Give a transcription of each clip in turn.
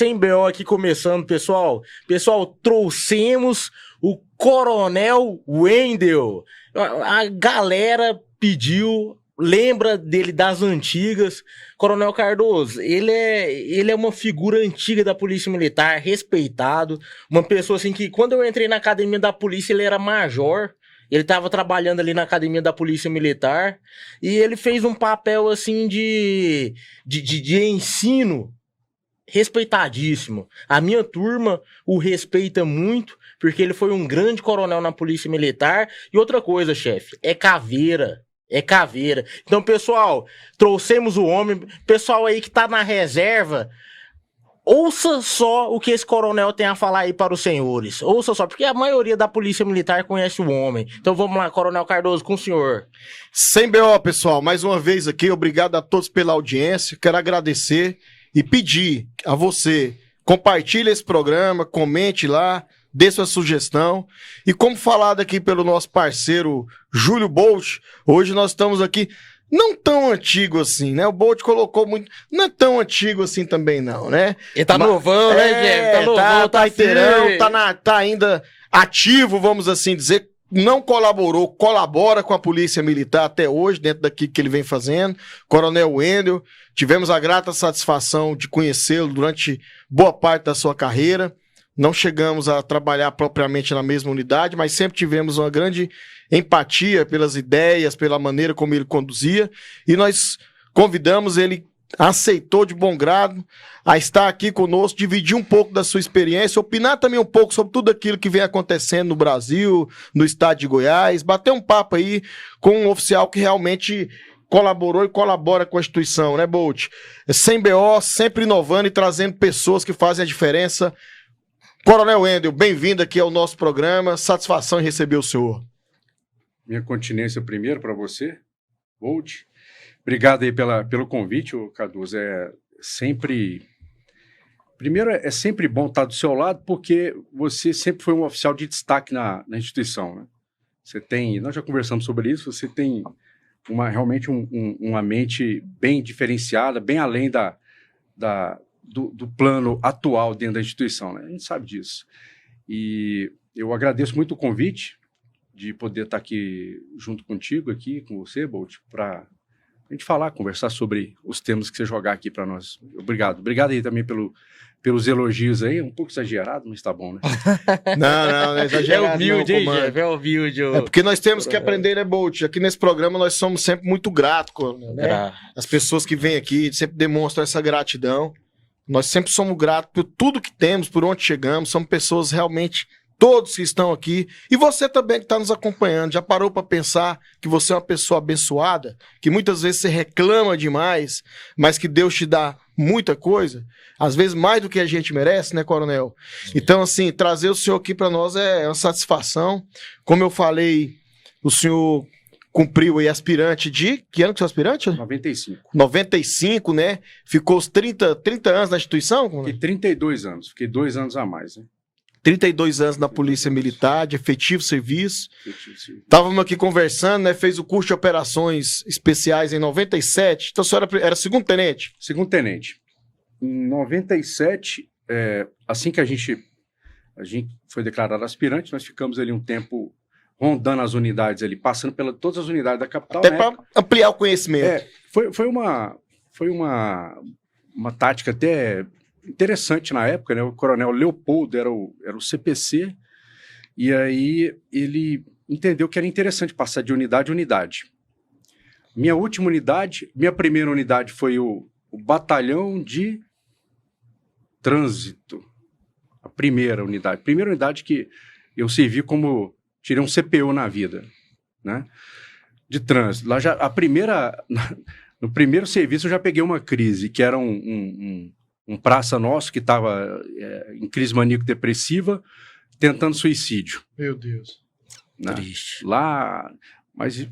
sem BO aqui começando, pessoal. Pessoal, trouxemos o Coronel Wendel. A galera pediu, lembra dele das antigas. Coronel Cardoso, ele é uma figura antiga da Polícia Militar, respeitado. Uma pessoa assim que, quando eu entrei na academia da polícia, ele era major. Ele estava trabalhando ali na academia da Polícia Militar. E ele fez um papel assim de ensino respeitadíssimo. A minha turma o respeita muito, porque ele foi um grande coronel na Polícia Militar. E outra coisa, chefe, é caveira. É caveira. Então, pessoal, trouxemos o homem. Pessoal aí que tá na reserva, ouça só o que esse coronel tem a falar aí para os senhores. Ouça só, porque a maioria da Polícia Militar conhece o homem. Então vamos lá, Coronel Cardoso, com o senhor. Sem BO, pessoal. Mais uma vez aqui, obrigado a todos pela audiência. Quero agradecer e pedir a você, compartilhe esse programa, comente lá, dê sua sugestão. E como falado aqui pelo nosso parceiro Júlio Bolt, hoje nós estamos aqui, não tão antigo assim, né? O Bolt colocou muito, não é tão antigo assim também não, né? Ele tá novão, né, Jeff? Tá novão, tá inteirão, tá ainda ativo, vamos assim dizer. Não colaborou, colabora com a Polícia Militar até hoje, dentro daquilo que ele vem fazendo. Coronel Wendel, tivemos a grata satisfação de conhecê-lo durante boa parte da sua carreira. Não chegamos a trabalhar propriamente na mesma unidade, mas sempre tivemos uma grande empatia pelas ideias, pela maneira como ele conduzia, e nós convidamos, ele aceitou de bom grado a estar aqui conosco, dividir um pouco da sua experiência, opinar também um pouco sobre tudo aquilo que vem acontecendo no Brasil, no estado de Goiás, bater um papo aí com um oficial que realmente colaborou e colabora com a instituição, né, Bolt? Sem BO, sempre inovando e trazendo pessoas que fazem a diferença. Coronel Wendel, bem-vindo aqui ao nosso programa, satisfação em receber o senhor. Minha continência primeiro para você, Bolt. Obrigado aí pelo convite, Cardoso. Primeiro, é sempre bom estar do seu lado, porque você sempre foi um oficial de destaque na instituição, né? Nós já conversamos sobre isso, você tem realmente uma mente bem diferenciada, bem além do plano atual dentro da instituição, né? A gente sabe disso. E eu agradeço muito o convite de poder estar aqui junto contigo, aqui com você, Bolt, para a gente conversar sobre os temas que você jogar aqui para nós. Obrigado. Obrigado aí também pelos elogios aí, um pouco exagerado, mas tá bom, né? Não é exagerado. É humilde, hein, Jeff? É humilde. É porque nós temos que aprender, né, Bolt? Aqui nesse programa nós somos sempre muito gratos, né? As pessoas que vêm aqui sempre demonstram essa gratidão. Nós sempre somos gratos por tudo que temos, por onde chegamos. Somos pessoas realmente, todos que estão aqui. E você também que está nos acompanhando. Já parou para pensar que você é uma pessoa abençoada? Que muitas vezes você reclama demais, mas que Deus te dá muita coisa? Às vezes mais do que a gente merece, né, Coronel? Então, assim, trazer o senhor aqui para nós é uma satisfação. Como eu falei, o senhor cumpriu aí aspirante de... Que ano que você é aspirante? 95. 95, né? Ficou os 30 anos na instituição? Fiquei 32 anos. Fiquei 2 anos a mais, né? 32 anos na Polícia Militar, de efetivo serviço. Estávamos aqui conversando, né? Fez o curso de operações especiais em 97. Então, a senhora era segundo tenente? Segundo tenente. Em 97, assim que a gente foi declarado aspirante, nós ficamos ali um tempo rondando as unidades ali, passando todas as unidades da capital. Até para ampliar o conhecimento. Foi uma tática até interessante na época, né? O coronel Leopoldo era o CPC, e aí ele entendeu que era interessante passar de unidade a unidade. Minha primeira unidade foi o Batalhão de Trânsito. A primeira unidade que eu servi como... Tirei um CPO na vida, né? De trânsito. Lá no primeiro serviço eu já peguei uma crise, que era um praça nosso que estava em crise maníaco-depressiva, tentando suicídio. Meu Deus. Né? Triste. Lá, mas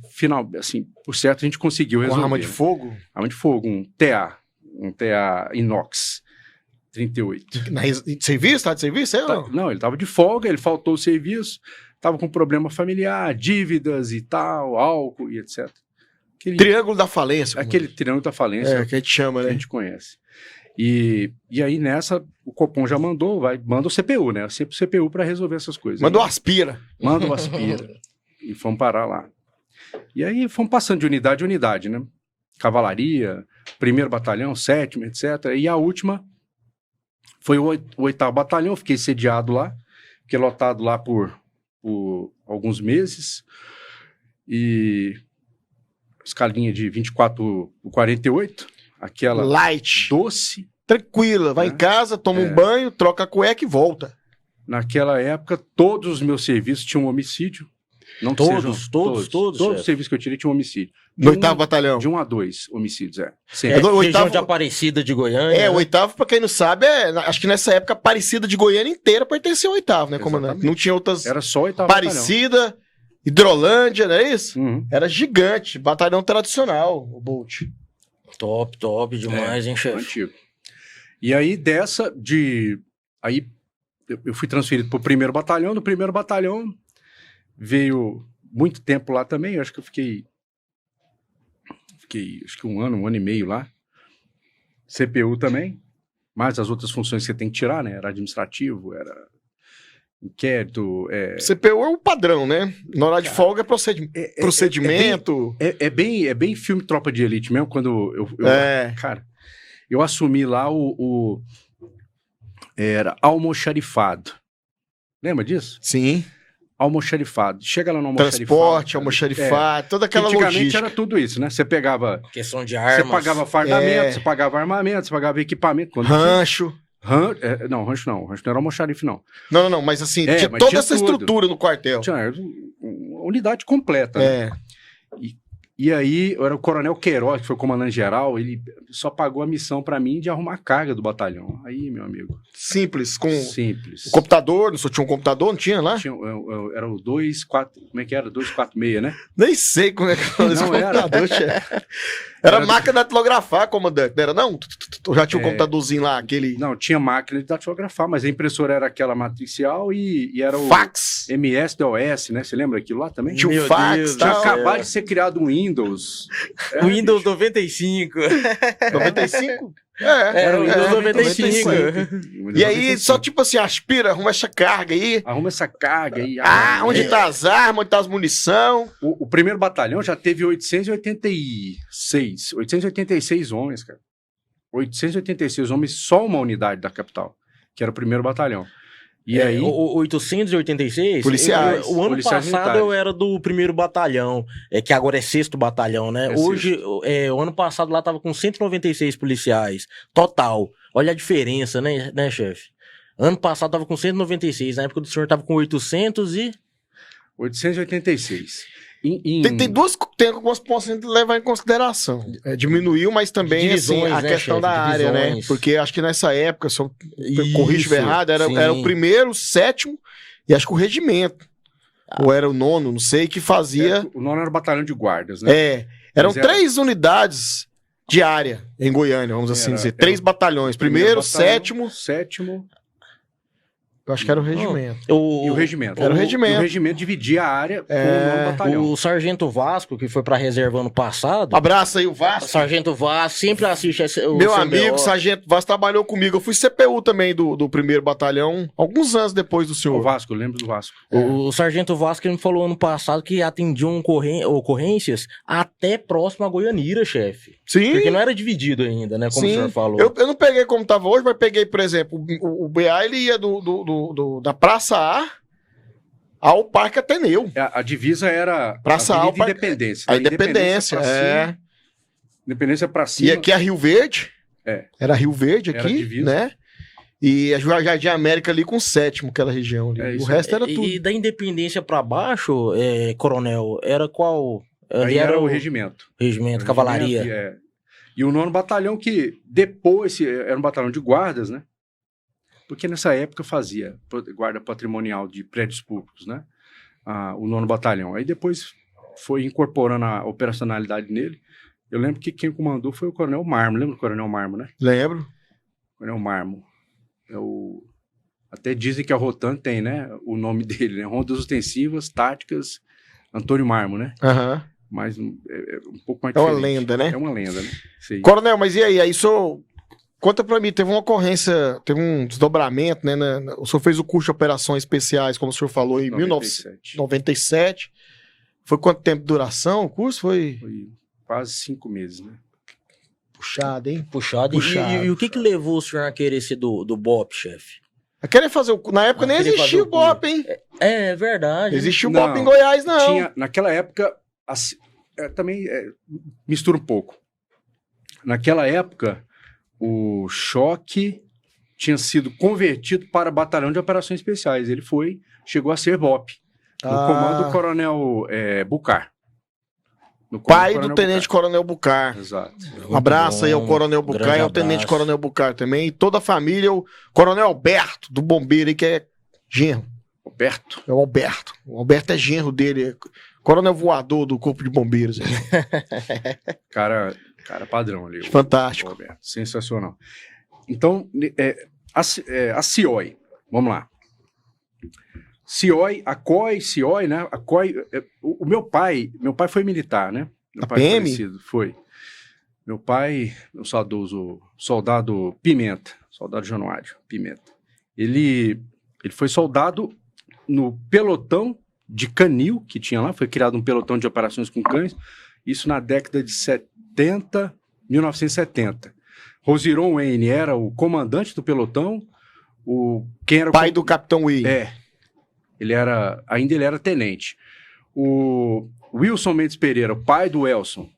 assim, por certo a gente conseguiu resolver. Com arma de fogo? Arma de fogo, um TA inox. 38. De serviço? Tá de serviço? Não, ele estava de folga, ele faltou o serviço, estava com problema familiar, dívidas e tal, álcool e etc. Triângulo da falência. Aquele triângulo da falência. Que a gente chama, né? Que a gente conhece. E aí nessa, o Copom já manda o CPU, né? Sempre o CPU para resolver essas coisas. Manda o aspira. Manda o aspira. E fomos parar lá. E aí fomos passando de unidade em unidade, né? Cavalaria, 1º Batalhão, 7º, etc. E a última foi o 8º Batalhão, fiquei sediado lá, fiquei lotado lá por alguns meses. E escalinha de 24 por 48, aquela light, doce. Tranquila, vai em casa, toma um banho, troca a cueca e volta. Naquela época, todos os meus serviços tinham homicídio. Não Todos os serviços que eu tirei tinham homicídio. No 8º Batalhão? De 1 a 2 homicídios, Região de Aparecida de Goiânia. O 8º, pra quem não sabe, acho que nessa época Aparecida de Goiânia inteira pertencia ao 8º, né, comandante? Não tinha outras... Era só o 8º Aparecida, Batalhão. Hidrolândia, não é isso? Uhum. Era gigante, batalhão tradicional, o Bolt. Top demais, hein, chefe? Antigo. E aí aí eu fui transferido pro 1º Batalhão. Do 1º Batalhão veio muito tempo lá também. Eu acho que eu fiquei acho que um ano e meio lá. CPU também. Mas as outras funções que você tem que tirar, né? Era administrativo, era inquérito. CPU é o padrão, né? Na hora de folga é procedimento. É bem filme Tropa de Elite mesmo, quando cara, eu assumi lá era almoxarifado. Lembra disso? Sim. Almoxarifado. Chega lá no almoxarifado. Transporte, almoxarifado, toda aquela antigamente logística. Era tudo isso, né? Você pegava... Questão de armas. Você pagava fardamento, você pagava armamento, você pagava equipamento. Rancho. Não, rancho não era almoxarife, não. Não, mas assim, tinha toda essa estrutura no quartel. Tinha uma unidade completa. Né? E aí, era o Coronel Queiroz, que foi o comandante-geral, ele só pagou a missão pra mim de arrumar a carga do batalhão. Aí, meu amigo... Simples. Simples. O computador, só tinha um computador, não tinha lá? Era o 246, como é que era? 246, né? Nem sei como é que era esse computador, chefe. Era máquina de datilografar, comandante, não era não? Já tinha um computadorzinho lá, aquele... Não, tinha máquina de datilografar, mas a impressora era aquela matricial e era o... Fax! MS-DOS, né? Você lembra aquilo lá também? Tinha o fax, tinha acabado de ser criado um Windows. Windows 95. 95? Era o Windows 95. E aí, só tipo assim, aspira, arruma essa carga aí. Arruma essa carga aí. Onde tá as armas, onde tá as munição. O 1º Batalhão já teve 886 homens, cara. 886 homens, só uma unidade da capital, que era o 1º Batalhão. E aí... 886? Policiais. O ano passado militares. eu era do 1º Batalhão, que agora é 6º Batalhão, né? Hoje, o ano passado lá tava com 196 policiais, total. Olha a diferença, né chefe? Ano passado tava com 196, na época do senhor tava com 886. Tem algumas pontos que levar em consideração. Diminuiu, mas também divisões, assim, a questão chefe, da área, né? Porque acho que nessa época, se eu corrijo errado, era o 1º, o 7º e acho que o regimento. Ou era o 9º, não sei, que fazia... O 9º era o batalhão de guardas, né? Eram 3 unidades de área em Goiânia, vamos assim dizer. 3 batalhões. 1º, 7º... 7º... Eu acho que era o regimento. E o regimento. Era o regimento. E o regimento dividia a área com o 9º batalhão. O Sargento Vasco, que foi pra reserva ano passado... Abraço aí o Vasco. Sargento Vasco sempre assiste o Meu CBO. amigo, Sargento Vasco trabalhou comigo. Eu fui CPU também do 1º Batalhão, alguns anos depois do senhor. O Vasco, eu lembro do Vasco. O Sargento Vasco ele me falou ano passado que atendiam ocorrências até próximo a Goianira, chefe. Sim. Porque não era dividido ainda, né? Como o senhor falou. Eu não peguei como tava hoje, mas peguei, por exemplo, o BA, ele ia da Praça A ao Parque Ateneu. A divisa era Praça a A, Independência. A Independência, Independência pra cima. E aqui a Rio Verde. Era Rio Verde aqui, era divisa. né? E a Jardim América ali com o 7º, aquela região ali. O resto era tudo. E da Independência pra baixo, coronel, era qual? Aí era o regimento. Regimento, cavalaria. E o 9º Batalhão, que depois era um batalhão de guardas, né? Porque nessa época fazia guarda patrimonial de prédios públicos, né? O 9º Batalhão. Aí depois foi incorporando a operacionalidade nele. Eu lembro que quem comandou foi o Coronel Marmo. Lembra do Coronel Marmo, né? Lembro. Coronel Marmo. Até dizem que a Rotan tem, né? O nome dele, né? Rondas Ostensivas, Táticas, Antônio Marmo, né? Aham. Mas é um pouco mais É uma diferente. lenda, né? É uma lenda, né? Sei. Coronel, mas e aí? Aí o senhor conta pra mim, teve uma ocorrência, teve um desdobramento, né? O senhor fez o curso de operações especiais, como o senhor falou, em 1997. Foi quanto tempo de duração o curso? Foi quase 5 meses, né? Puxado, hein? Puxado. E o que levou o senhor a querer ser do BOPE, chefe? A querer fazer na época nem existia o BOPE, hein? É verdade. Existia o BOPE em Goiás, não. Naquela época, também mistura um pouco. Naquela época, o Choque tinha sido convertido para Batalhão de Operações Especiais. Ele chegou a ser BOPE. No comando do Coronel Bucar. Pai do Tenente Coronel Bucar. Exato. Um abraço aí ao Coronel Bucar e ao Tenente Coronel Bucar também. E toda a família, o Coronel Alberto, do bombeiro aí, que é genro. Alberto? É o Alberto. O Alberto é genro dele. É coronel voador do Corpo de Bombeiros. Cara padrão ali. Fantástico. Alberto. Sensacional. Então, a CIOI. Vamos lá. CIOI, a COI, né? A COI, o meu pai foi militar, né? Meu pai PM? Falecido, foi. Meu pai, meu saudoso soldado Pimenta, soldado Januário Pimenta. Ele foi soldado no pelotão de canil que tinha lá, foi criado um pelotão de operações com cães, isso na década de 1970. Rosiron Wayne era o comandante do pelotão, quem era pai do Capitão Will. Ele era tenente. O Wilson Mendes Pereira, o pai do Welson,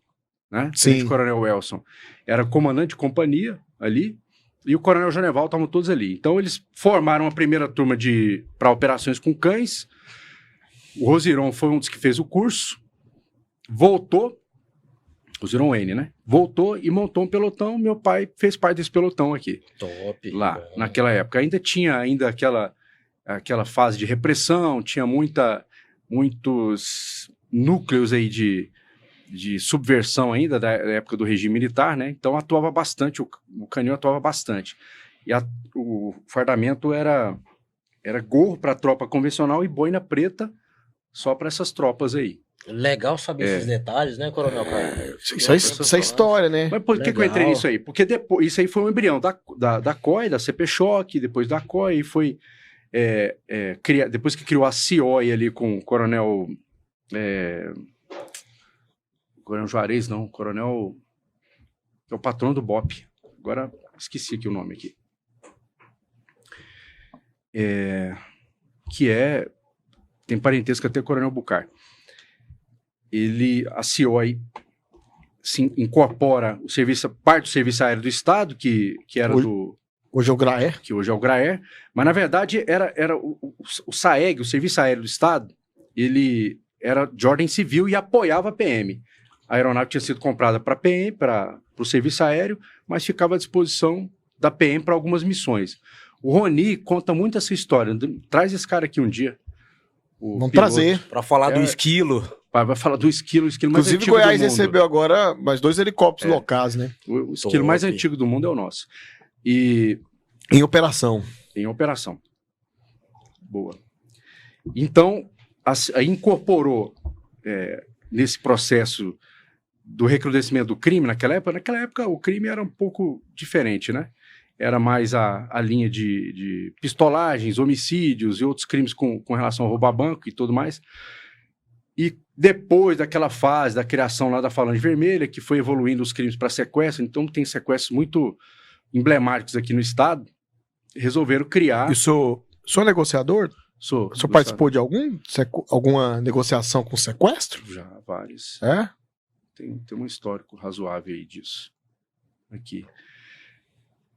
né? Sim. O Coronel Welson, era comandante de companhia ali, e o Coronel Geneval estavam todos ali. Então eles formaram a primeira turma para operações com cães. O Rosiron foi um dos que fez o curso, voltou, Rosiron Wayne, né? Voltou e montou um pelotão. Meu pai fez parte desse pelotão aqui. Top. Lá, naquela época. Ainda tinha aquela fase de repressão, tinha muitos núcleos aí de subversão ainda da época do regime militar, né? Então atuava bastante, o canil atuava bastante. E o fardamento era gorro para a tropa convencional e boina preta só para essas tropas aí. Legal saber esses detalhes, né, Coronel? Isso é história, né? Mas por que eu entrei nisso aí? Porque depois, isso aí foi um embrião da COI, da CP Choque, depois da COI, e foi... depois que criou a CIOI ali com o Coronel Juarez, não, Coronel que é o patrão do BOPE, agora esqueci aqui o nome aqui, tem parentesco até Coronel Bucar. A CIOI se incorpora parte do Serviço Aéreo do Estado, que era Hoje é o GRAER. Que hoje é o GRAER. Mas, na verdade, era o SAEG, o Serviço Aéreo do Estado, ele era de ordem civil e apoiava a PM. A aeronave tinha sido comprada para a PM, para o Serviço Aéreo, mas ficava à disposição da PM para algumas missões. O Roni conta muito essa história. Traz esse cara aqui um dia. Vamos trazer. Para falar do esquilo. Vai falar do esquilo mais antigo do mundo. Inclusive, Goiás recebeu agora mais 2 helicópteros locais, né? O esquilo mais antigo do mundo é o nosso. E em operação. Em operação. Boa. Então, aí incorporou nesse processo do recrudescimento do crime naquela época. Naquela época o crime era um pouco diferente, né? Era mais a linha de pistolagens, homicídios e outros crimes com relação a roubar banco e tudo mais. E depois daquela fase da criação lá da Falange Vermelha, que foi evoluindo os crimes para sequestro, então tem sequestros muito emblemáticos aqui no estado, resolveram criar... E o senhor é negociador? Sou. O senhor participou de alguma negociação com sequestro? Já, várias. É? Tem um histórico razoável aí disso. Aqui.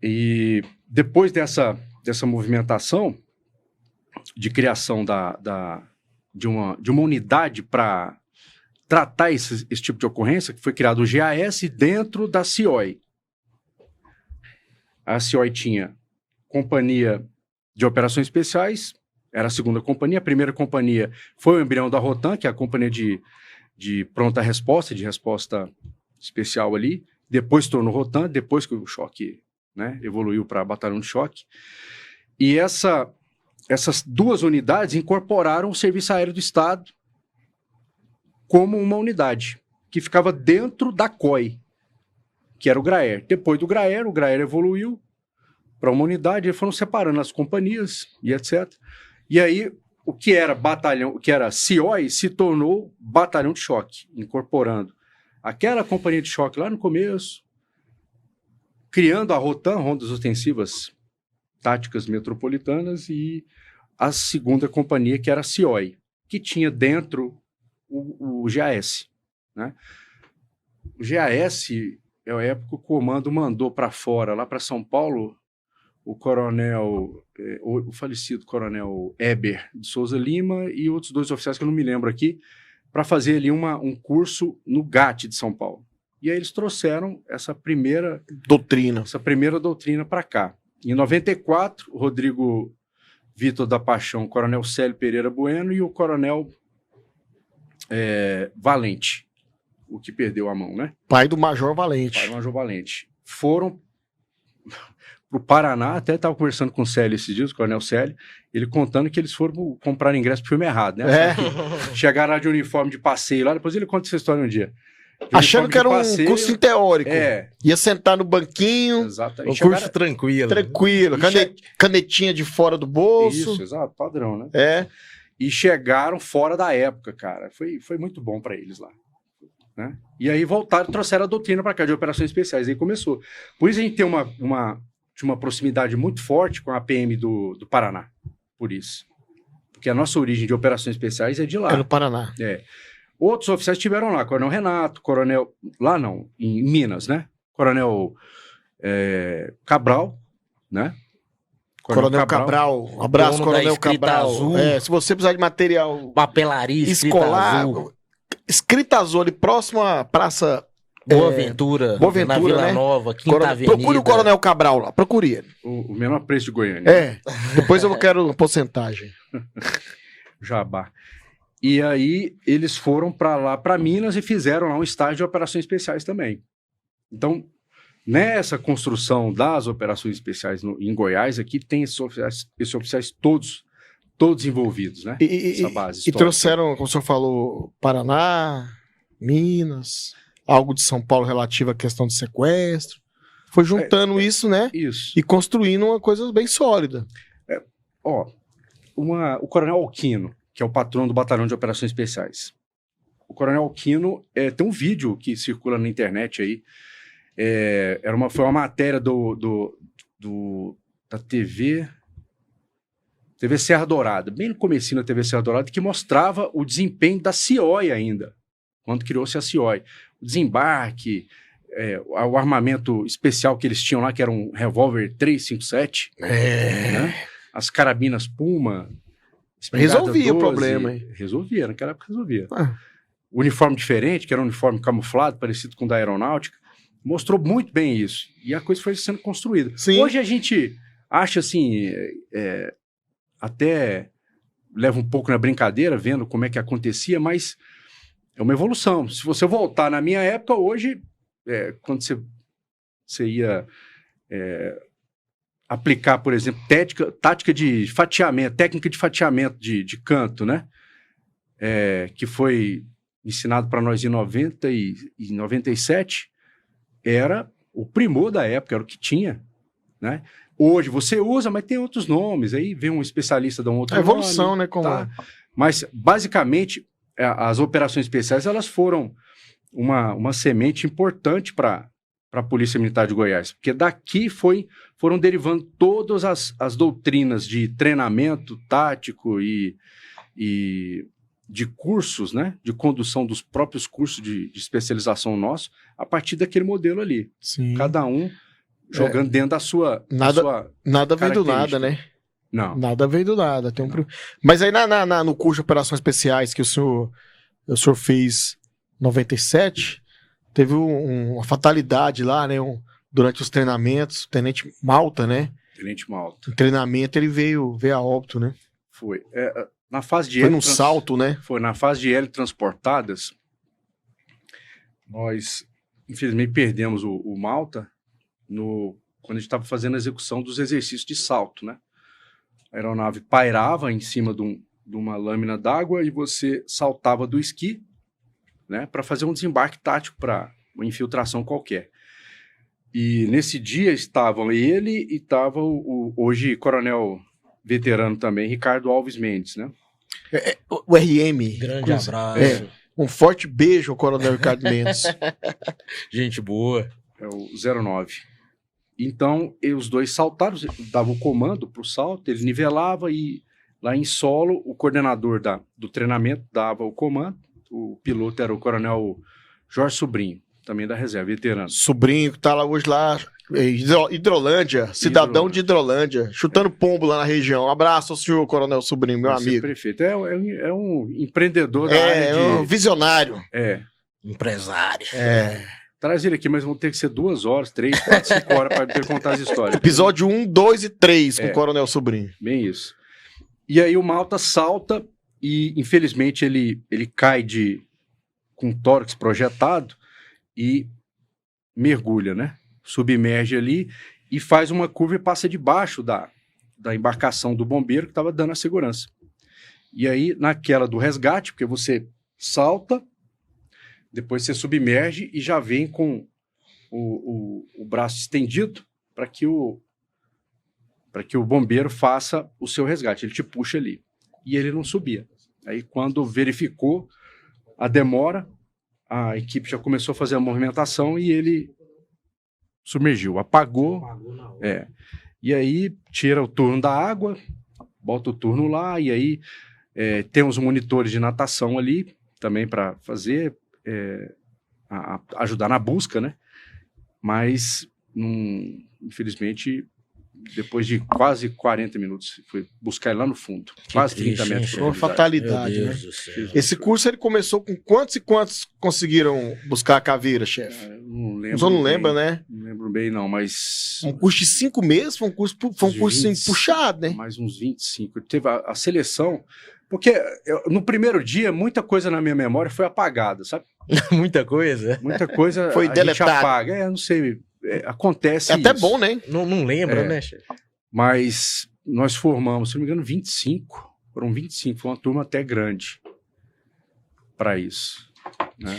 E depois dessa movimentação de criação de uma unidade para tratar esse tipo de ocorrência, que foi criado o GAS dentro da CIOI. A CIOI tinha companhia de operações especiais, era a segunda companhia. A primeira companhia foi o embrião da Rotan, que é a companhia de pronta resposta, de resposta especial ali. Depois tornou Rotan, depois que o choque, né, evoluiu para batalhão de choque. E essas duas unidades incorporaram o Serviço Aéreo do Estado como uma unidade, que ficava dentro da COI. que era o Graer. Depois do Graer, o Graer evoluiu para uma unidade, eles foram separando as companhias e etc. E aí, o que era batalhão, o que era CIOI, se tornou batalhão de choque, incorporando aquela companhia de choque lá no começo, criando a ROTAM, Rondas Ostensivas Táticas Metropolitanas, e a segunda companhia, que era a CIOI, que tinha dentro o GAS, né? O GAS, é a época que o comando mandou para fora, lá para São Paulo, o coronel, o falecido coronel Eber de Souza Lima e outros 2 oficiais que eu não me lembro aqui, para fazer ali um curso no GAT de São Paulo. E aí eles trouxeram essa primeira doutrina para cá. Em 94, o Rodrigo Vitor da Paixão, o coronel Célio Pereira Bueno e o coronel Valente, o que perdeu a mão, né? Pai do Major Valente. Pai do Major Valente. Foram para o Paraná, até estava conversando com o Célio esses dias, o coronel Célio, ele contando que eles foram comprar ingresso para o filme errado, né? Chegaram lá de uniforme de passeio lá, depois ele conta essa história um dia. Achando que era um curso teórico. Ia sentar no banquinho. Exatamente. Curso tranquilo. Tranquilo. Canetinha de fora do bolso. Isso, exato, padrão, né? E chegaram fora da época, cara. Foi muito bom para eles lá. Né? E aí voltaram e trouxeram a doutrina para cá de operações especiais. Aí começou. Por isso a gente tem uma proximidade muito forte com a PM do Paraná. Por isso. Porque a nossa origem de operações especiais é de lá. É no Paraná. Outros oficiais estiveram lá. Coronel Renato, coronel... Lá não, em Minas, né? Coronel Cabral, né? Coronel Cabral. Um abraço, Coronel Cabral. Se você precisar de material... Papelaria, escolar, azul. Escrita azul ali, próximo à Praça... Boa Ventura, na Vila né? Nova, Quinta Avenida. Procure o Coronel Cabral lá, procure ele. O menor preço de Goiânia. Depois eu quero porcentagem. Jabá. E aí eles foram para lá, para Minas, e fizeram lá um estágio de operações especiais também. Então, nessa construção das operações especiais em Goiás, aqui tem esses oficiais todos envolvidos, né? Essa base histórica. E trouxeram, como o senhor falou, Paraná, Minas... algo de São Paulo relativo à questão de sequestro. Foi juntando isso, né? Isso. E construindo uma coisa bem sólida. O Coronel Alquino, que é o patrão do Batalhão de Operações Especiais. O Coronel Alquino tem um vídeo que circula na internet aí. Foi uma matéria da TV Serra Dourada, bem no comecinho da TV Serra Dourada, que mostrava o desempenho da CIOI ainda, quando criou-se a CIOI. O desembarque, o armamento especial que eles tinham lá, que era um revólver 357, né? As carabinas Puma. Resolvia o problema, hein? Resolvia, naquela época resolvia. O uniforme diferente, que era um uniforme camuflado, parecido com o da aeronáutica, mostrou muito bem isso. E a coisa foi sendo construída. Sim. Hoje a gente acha assim, até leva um pouco na brincadeira, vendo como é que acontecia, mas... é uma evolução. Se você voltar na minha época, hoje, quando você ia aplicar, por exemplo, tática de fatiamento, técnica de fatiamento de canto, né? Que foi ensinado para nós em 90 e 97, era o primor da época, era o que tinha, né? Hoje você usa, mas tem outros nomes, aí vem um especialista de um outro nome. Evolução, né? Tá? Mas, basicamente... as operações especiais, elas foram uma semente importante para a Polícia Militar de Goiás, porque daqui foram derivando todas as doutrinas de treinamento tático e de cursos, né, de condução dos próprios cursos de especialização nossos, a partir daquele modelo ali. Sim. Cada um jogando dentro da sua Nada vem do nada, né? Não. Nada veio do nada. Mas aí no curso de operações especiais que o senhor fez em 97, teve uma fatalidade lá, né? Durante os treinamentos, o Tenente Malta, né? Tenente Malta. O treinamento ele veio a óbito, né? Foi. Na fase de foi num salto, né? Foi na fase de hélio transportadas. Nós, infelizmente, perdemos o Malta quando a gente estava fazendo a execução dos exercícios de salto, né? A aeronave pairava em cima de uma lâmina d'água e você saltava do esqui, né, para fazer um desembarque tático para uma infiltração qualquer. E nesse dia estavam ele e estava o hoje coronel veterano também, Ricardo Alves Mendes, né? O RM. Grande abraço. Um forte beijo ao coronel Ricardo Mendes. Gente boa. É o 09. Então, os dois saltaram, davam o comando para o salto, ele nivelava e lá em solo, o coordenador do treinamento dava o comando, o piloto era o coronel Jorge Sobrinho, também da reserva, veterano. Sobrinho, que tá lá hoje lá, Hidrolândia, cidadão de Hidrolândia, chutando pombo lá na região. Um abraço ao senhor coronel Sobrinho, meu amigo. Prefeito. É um empreendedor da área de... um visionário. Empresário. Traz ele aqui, mas vão ter que ser 2 horas, 3, 4, 5 horas para ele contar as histórias. Episódio 1, 2 e 3 com o coronel Sobrinho. Bem isso. E aí o Malta salta e, infelizmente, ele cai com o tórax projetado e mergulha, né? Submerge ali e faz uma curva e passa debaixo da embarcação do bombeiro que estava dando a segurança. E aí, naquela do resgate, porque você salta, depois você submerge e já vem com o braço estendido para que o bombeiro faça o seu resgate. Ele te puxa ali. E ele não subia. Aí, quando verificou a demora, a equipe já começou a fazer a movimentação e ele submergiu, apagou. E aí, tira o turno da água, bota o turno lá, e aí tem os monitores de natação ali, também para fazer, ajudar na busca, né? Mas, infelizmente... Depois de quase 40 minutos, foi buscar ele lá no fundo. Quase 30 metros. Foi uma fatalidade, né? Esse curso ele começou com quantos e quantos conseguiram buscar a caveira, chefe? Não lembro. Só não lembra, né? Não lembro bem, não, mas... Um curso de 5 meses? Foi um curso assim, puxado, né? Mais uns 25. Teve a seleção... Porque no primeiro dia, muita coisa na minha memória foi apagada, sabe? Muita coisa? Muita coisa foi deletada. Gente apaga. Não sei... acontece até isso. Bom, né? Não lembra, né, chefe? Mas nós formamos, se não me engano, 25. Foram 25. Foi uma turma até grande para isso. Né?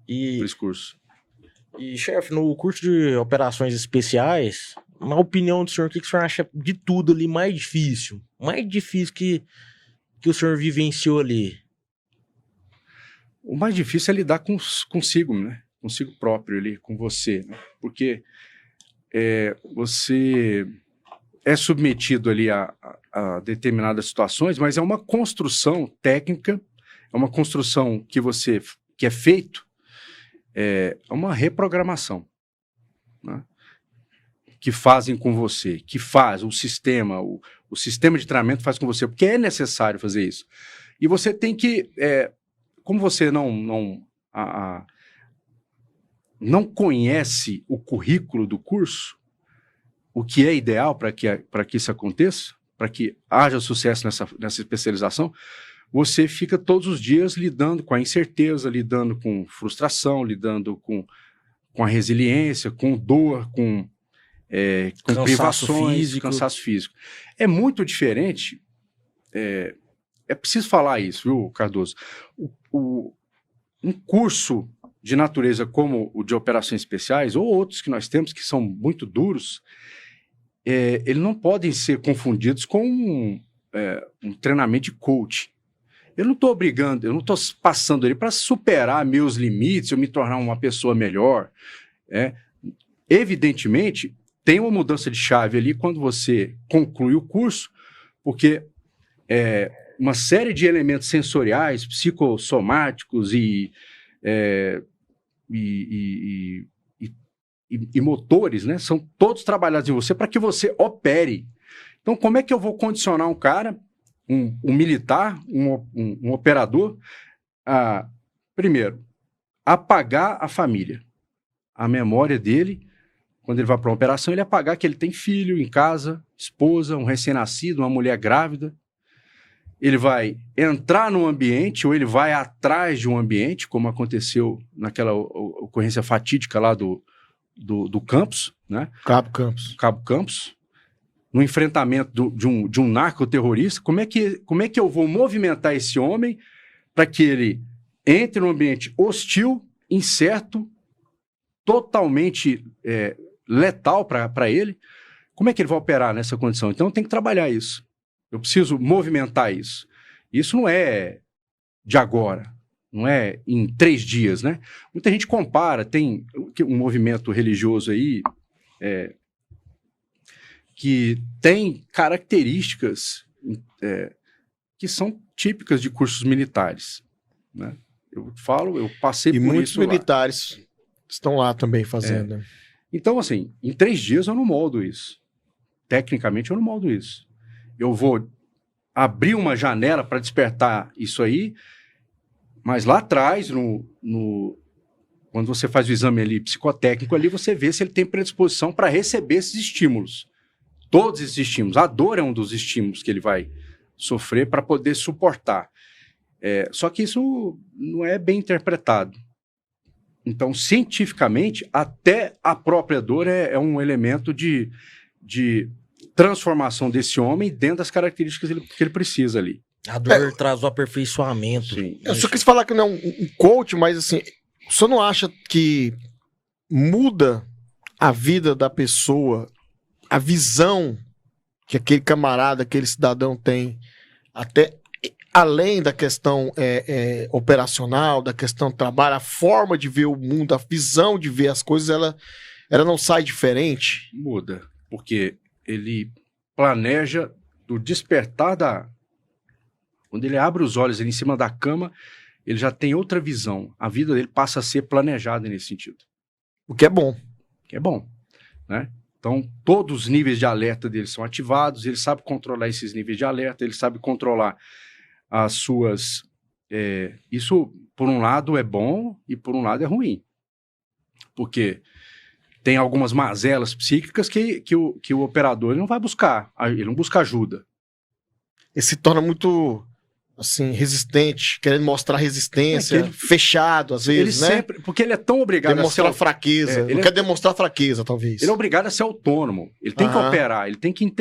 Por esse curso. E, chefe, no curso de operações especiais, na opinião do senhor, o que o senhor acha de tudo ali mais difícil? Mais difícil que o senhor vivenciou ali? O mais difícil é lidar consigo, né? Consigo próprio ali, com você, né? Porque você é submetido ali a determinadas situações, mas é uma construção técnica, é uma construção que é feito, é uma reprogramação, né? Que fazem com você, que faz o sistema, o sistema de treinamento faz com você, porque é necessário fazer isso. E você tem que, como você não conhece o currículo do curso, o que é ideal para que isso aconteça, para que haja sucesso nessa especialização, você fica todos os dias lidando com a incerteza, lidando com frustração, lidando com a resiliência, com dor, com privações, cansaço físico. É muito diferente, é preciso falar isso, viu, Cardoso? Um curso de natureza como o de operações especiais, ou outros que nós temos que são muito duros, eles não podem ser confundidos com um treinamento de coach. Eu não estou obrigando, eu não estou passando ele para superar meus limites, eu me tornar uma pessoa melhor. Evidentemente, tem uma mudança de chave ali quando você conclui o curso, porque uma série de elementos sensoriais, psicossomáticos e motores, né, são todos trabalhados em você para que você opere. Então, como é que eu vou condicionar um cara, um militar, um operador, primeiro, apagar a família, a memória dele, quando ele vai para uma operação, ele apagar que ele tem filho em casa, esposa, um recém-nascido, uma mulher grávida. Ele vai entrar num ambiente ou ele vai atrás de um ambiente, como aconteceu naquela ocorrência fatídica lá do Campos, né? Cabo Campos, no enfrentamento de um narcoterrorista. Como é que eu vou movimentar esse homem para que ele entre num ambiente hostil, incerto, totalmente letal para ele, como é que ele vai operar nessa condição? Então tem que trabalhar isso. Eu preciso movimentar isso. Isso não é de agora, não é em 3 dias, né? Muita gente compara, tem um movimento religioso aí que tem características que são típicas de cursos militares, né? Eu passei e por muitos isso militares estão lá também fazendo. Né? Então, assim, em 3 dias eu não moldo isso. Tecnicamente eu não moldo isso. Eu vou abrir uma janela para despertar isso aí, mas lá atrás, quando você faz o exame ali psicotécnico, ali você vê se ele tem predisposição para receber esses estímulos. Todos esses estímulos. A dor é um dos estímulos que ele vai sofrer para poder suportar. Só que isso não é bem interpretado. Então, cientificamente, até a própria dor é um elemento de transformação desse homem dentro das características que ele precisa ali. A dor traz o aperfeiçoamento. Sim. Eu só quis falar que não é um coach, mas assim, o senhor não acha que muda a vida da pessoa, a visão que aquele camarada, aquele cidadão tem, até além da questão operacional, da questão do trabalho, a forma de ver o mundo, a visão de ver as coisas, ela não sai diferente? Muda, porque ele planeja do despertar quando ele abre os olhos ali em cima da cama, ele já tem outra visão. A vida dele passa a ser planejada nesse sentido. O que é bom. Que é bom, né? Então, todos os níveis de alerta dele são ativados, ele sabe controlar esses níveis de alerta, ele sabe controlar as suas... isso, por um lado, é bom e, por um lado, é ruim. Porque tem algumas mazelas psíquicas que o operador ele não vai buscar, ele não busca ajuda. Ele se torna muito, assim, resistente, querendo mostrar resistência, fechado, às vezes, né? Porque ele é tão obrigado demonstrar fraqueza. Ele quer demonstrar fraqueza, talvez. Ele é obrigado a ser autônomo. Ele tem que operar, ele tem que...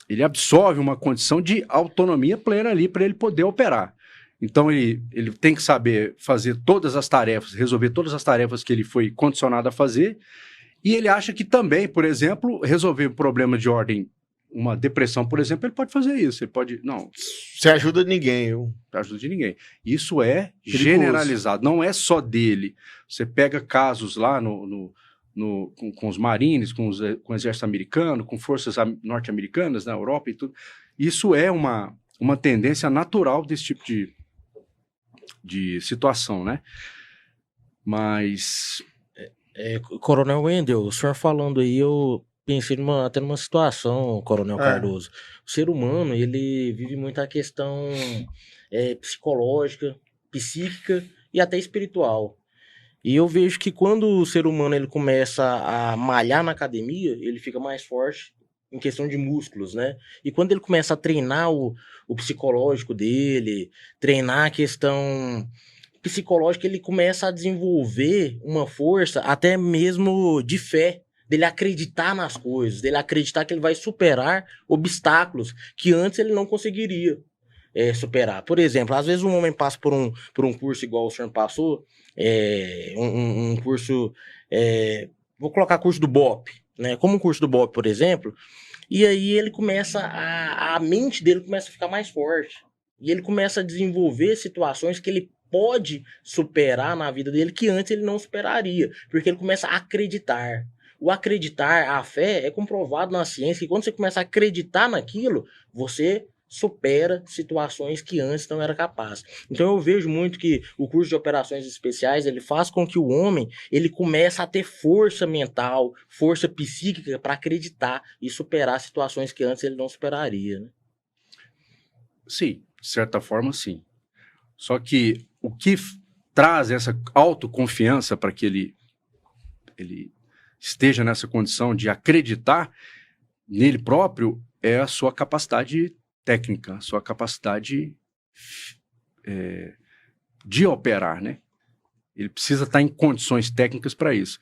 Ele absorve uma condição de autonomia plena ali para ele poder operar. Então, ele tem que saber fazer todas as tarefas, resolver todas as tarefas que ele foi condicionado a fazer, e ele acha que também, por exemplo, resolver um problema de ordem, uma depressão, por exemplo, ele pode fazer isso. Ele pode... Não. Sem ajuda de ninguém. Não ajuda de ninguém. Isso é generalizado, não é só dele. Você pega casos lá com os marines, com o exército americano, com forças norte-americanas na Europa e tudo. Isso é uma tendência natural desse tipo de situação, né? Mas... Coronel Wendel, o senhor falando aí, eu pensei até numa situação, Coronel Cardoso. O ser humano, ele vive muito a questão psicológica, psíquica e até espiritual. E eu vejo que quando o ser humano ele começa a malhar na academia, ele fica mais forte em questão de músculos, né? E quando ele começa a treinar o psicológico dele, treinar a questão psicológica, ele começa a desenvolver uma força até mesmo de fé, dele acreditar nas coisas, dele acreditar que ele vai superar obstáculos que antes ele não conseguiria superar. Por exemplo, às vezes um homem passa por um curso igual o senhor passou, um curso, vou colocar curso do BOP, né? Como um curso do BOP, por exemplo, e aí ele começa, a mente dele começa a ficar mais forte, e ele começa a desenvolver situações que ele pode superar na vida dele que antes ele não superaria, porque ele começa a acreditar. O acreditar, a fé, é comprovado na ciência que quando você começa a acreditar naquilo, você supera situações que antes não era capaz. Então eu vejo muito que o curso de operações especiais, ele faz com que o homem, ele comece a ter força mental, força psíquica para acreditar e superar situações que antes ele não superaria, né? Sim, de certa forma sim. Só que o que traz essa autoconfiança para que ele esteja nessa condição de acreditar nele próprio é a sua capacidade técnica, a sua capacidade de operar, né? Ele precisa estar em condições técnicas para isso.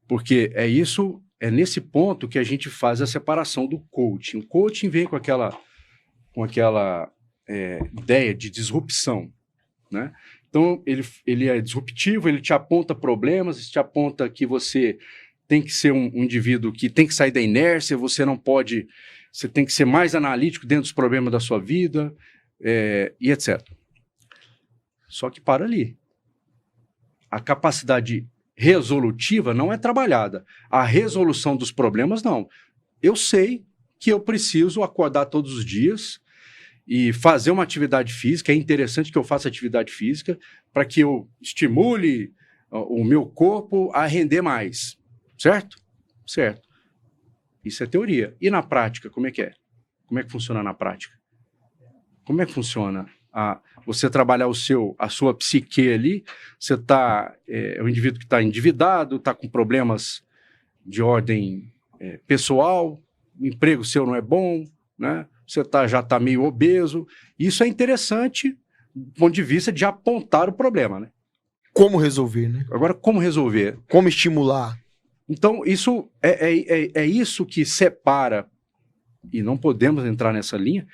Porque é nesse ponto que a gente faz a separação do coaching. O coaching vem com aquela ideia de disrupção, né? Então, ele é disruptivo, ele te aponta problemas, te aponta que você tem que ser um indivíduo que tem que sair da inércia, você não pode, você tem que ser mais analítico dentro dos problemas da sua vida, e etc. Só que para ali. A capacidade resolutiva não é trabalhada. A resolução dos problemas, não. Eu sei que eu preciso acordar todos os dias e fazer uma atividade física. É interessante que eu faça atividade física para que eu estimule o meu corpo a render mais. Certo? Certo. Isso é teoria. E na prática, como é que é? Como é que funciona na prática? Como é que funciona você trabalhar a sua psique ali? Você é um indivíduo que está endividado, está com problemas de ordem pessoal, o emprego seu não é bom, né? Você já está meio obeso. Isso é interessante do ponto de vista de apontar o problema, né? Como resolver, né? Agora, como resolver? Como estimular? Então, isso é isso que separa, e não podemos entrar nessa linha,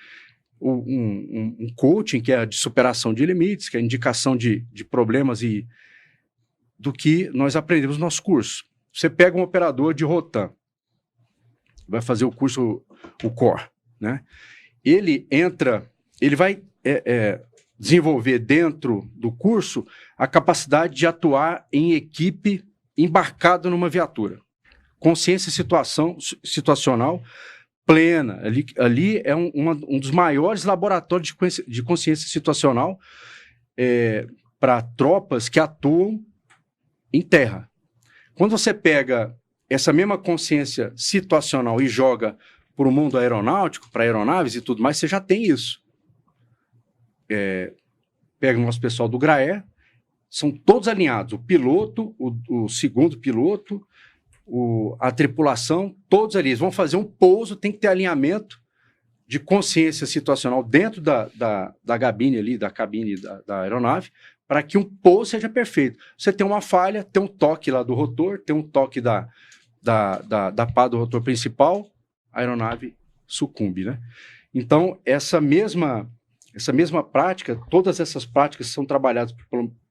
um coaching, que é de superação de limites, que é a indicação de problemas e do que nós aprendemos no nosso curso. Você pega um operador de Rotan, vai fazer o curso, o Core, né? Ele vai desenvolver dentro do curso a capacidade de atuar em equipe embarcado numa viatura. Consciência situacional plena. Ali é um dos maiores laboratórios de consciência situacional para tropas que atuam em terra. Quando você pega essa mesma consciência situacional e joga para o mundo aeronáutico, para aeronaves e tudo mais, você já tem isso. Pega o nosso pessoal do GRAE, são todos alinhados, o piloto, o segundo piloto, a tripulação, todos ali. Eles vão fazer um pouso, tem que ter alinhamento de consciência situacional dentro da cabine ali, da cabine da aeronave, para que um pouso seja perfeito. Você tem uma falha, tem um toque lá do rotor, tem um toque da pá do rotor principal, a aeronave sucumbe, né? Então, essa mesma prática, todas essas práticas são trabalhadas,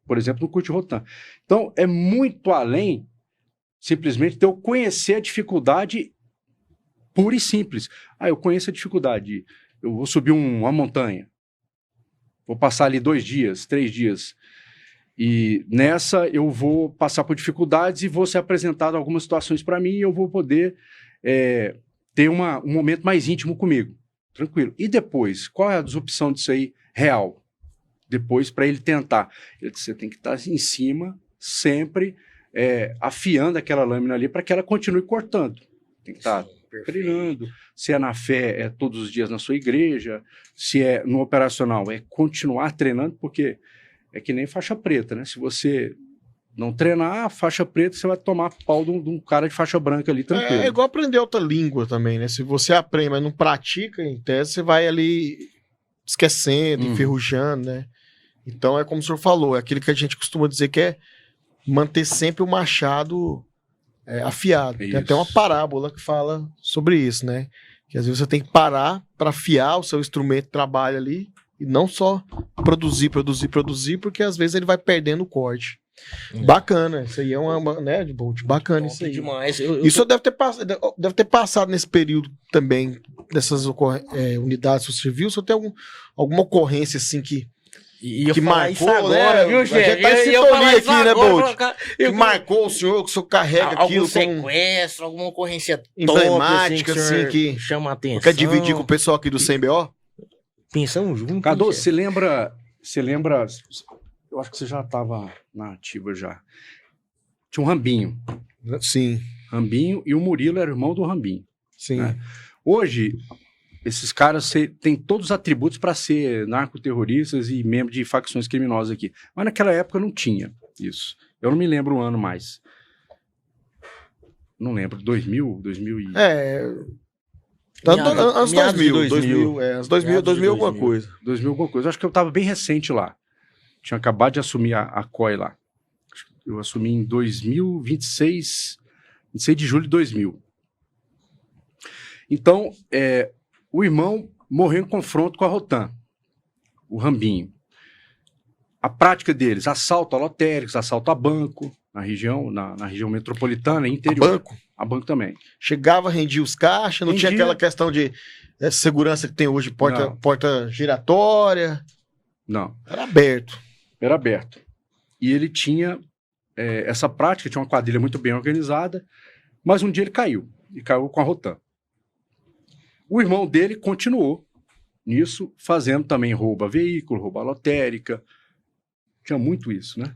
por exemplo, no curso de Rotan. Então, é muito além simplesmente de eu conhecer a dificuldade pura e simples. Eu conheço a dificuldade, eu vou subir uma montanha, vou passar ali 2 dias, 3 dias, e nessa eu vou passar por dificuldades e vou ser apresentado algumas situações para mim e eu vou poder ter um momento mais íntimo comigo, tranquilo. E depois, qual é a desopção disso aí real? Depois, para ele tentar, você tem que estar em cima, sempre afiando aquela lâmina ali para que ela continue cortando. Tem que estar treinando. Se é na fé, é todos os dias na sua igreja. Se é no operacional, é continuar treinando, porque é que nem faixa preta, né? Se você não treinar a faixa preta, você vai tomar pau de um cara de faixa branca ali, tranquilo. É igual aprender outra língua também, né? Se você aprende, mas não pratica, em tese, você vai ali esquecendo, enferrujando, né? Então é como o senhor falou, é aquilo que a gente costuma dizer que é manter sempre o machado afiado. Tem até uma parábola que fala sobre isso, né? Que às vezes você tem que parar para afiar o seu instrumento de trabalho ali e não só produzir, porque às vezes ele vai perdendo o corte. Bacana, isso aí é uma né, de Bolt, bacana isso aí. Demais. Isso deve ter passado nesse período também, dessas unidades do serviço, ou tem alguma ocorrência assim que marcou, agora, né? Viu, chefe? Já tá em sintonia aqui, né, Bolt? Que marcou o senhor, que o senhor carrega aquilo como sequestro, alguma ocorrência emblemática, top, assim, que chama a atenção. Quer dividir com o pessoal aqui do CMBO? Pensamos juntos. Cadu, você lembra, eu acho que você já estava na ativa já. Tinha um Rambinho. Sim. Rambinho, e o Murilo era irmão do Rambinho. Sim. Né? Hoje, esses caras têm todos os atributos para ser narcoterroristas e membros de facções criminosas aqui. Mas naquela época não tinha isso. Eu não me lembro o ano mais. Não lembro. 2000 e... Anos 2000 alguma coisa. 2000 alguma coisa. Eu acho que eu estava bem recente lá. Tinha acabado de assumir a COI lá. Eu assumi em 26 de julho de 2000. Então, o irmão morreu em confronto com a Rotan, o Rambinho. a prática deles, assalto a lotéricos, assalto a banco, na região metropolitana e interior. A banco também. Chegava, rendia os caixas, não tinha aquela questão de segurança que tem hoje, porta giratória. Não. Era aberto. Era aberto. E ele tinha essa prática, tinha uma quadrilha muito bem organizada, mas um dia ele caiu. E caiu com a Rotan. O irmão dele continuou nisso, fazendo também roubo a veículo, roubo a lotérica. Tinha muito isso, né?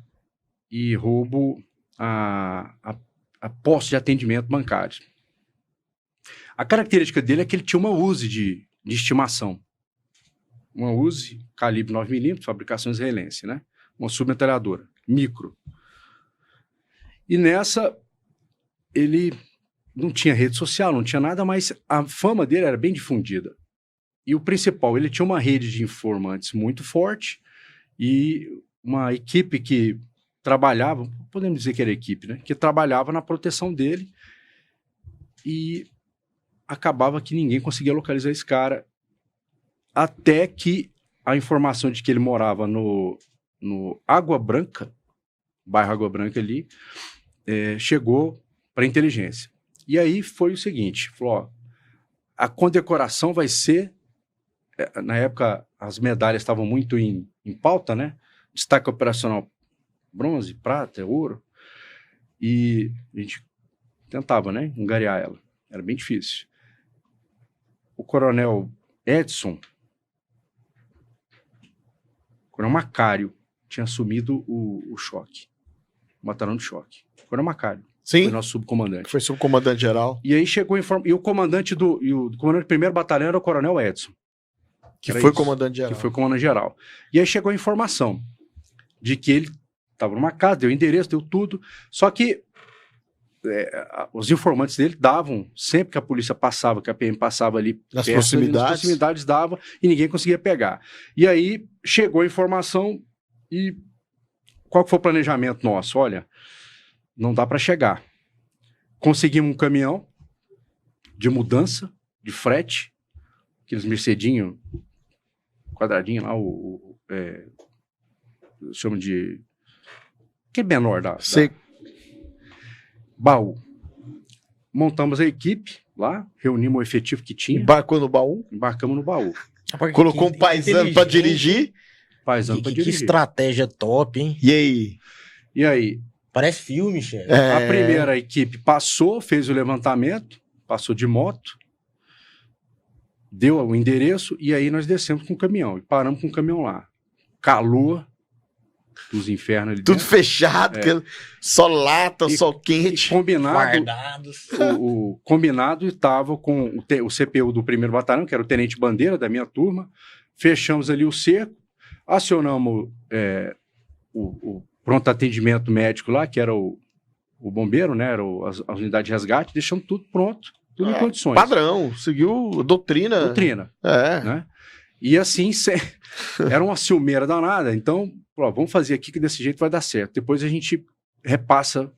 E roubo a posse de atendimento bancário. A característica dele é que ele tinha uma Uzi de estimação. Uma Uzi, calibre 9mm, fabricação israelense, né? Uma submetralhadora, micro. E nessa, ele não tinha rede social, não tinha nada, mas a fama dele era bem difundida. E o principal, ele tinha uma rede de informantes muito forte e uma equipe que trabalhava, podemos dizer que era equipe, né? Que trabalhava na proteção dele e acabava que ninguém conseguia localizar esse cara até que a informação de que ele morava no Água Branca, bairro Água Branca ali, chegou para a inteligência. E aí foi o seguinte, falou, ó, a condecoração vai ser, na época as medalhas estavam muito em pauta, né? Destaque operacional bronze, prata, ouro, e a gente tentava, né, angariar ela. Era bem difícil. O coronel Edson, o coronel Macário, tinha assumido o choque, o batalhão de choque. O coronel Macário. Sim. Foi nosso subcomandante. Foi subcomandante geral. E aí chegou e o comandante do primeiro batalhão era o coronel Edson. Que foi comandante geral. Que foi comandante geral. E aí chegou a informação de que ele estava numa casa, deu endereço, deu tudo, só que os informantes dele davam, sempre que a polícia passava, que a PM passava ali nas perto, proximidades dava, e ninguém conseguia pegar. E aí chegou a informação e qual que foi o planejamento nosso? Olha, não dá para chegar. Conseguimos um caminhão de mudança, de frete, aqueles Mercedinho, quadradinho lá, chama de... que é menor da baú. Montamos a equipe lá, reunimos o efetivo que tinha. Embarcou no baú? Embarcamos no baú. Colocou um paisano para dirigir? Paisano para dirigir. Que estratégia top, hein? E aí? Parece filme, chefe. A primeira equipe passou, fez o levantamento, passou de moto, deu o endereço e aí nós descemos com o caminhão. E paramos com o caminhão lá. Calor dos infernos ali tudo dentro. Fechado, só lata, sol quente. E combinado, Guardados. o combinado estava com o CPU do primeiro batalhão, que era o tenente Bandeira da minha turma. Fechamos ali o cerco, acionamos o pronto atendimento médico lá, que era o bombeiro, né? Era as unidades de resgate, deixamos tudo pronto, tudo em condições. Padrão, seguiu a doutrina. Né? E assim, era uma ciumeira danada, então, vamos fazer aqui que desse jeito vai dar certo. Depois a gente repassa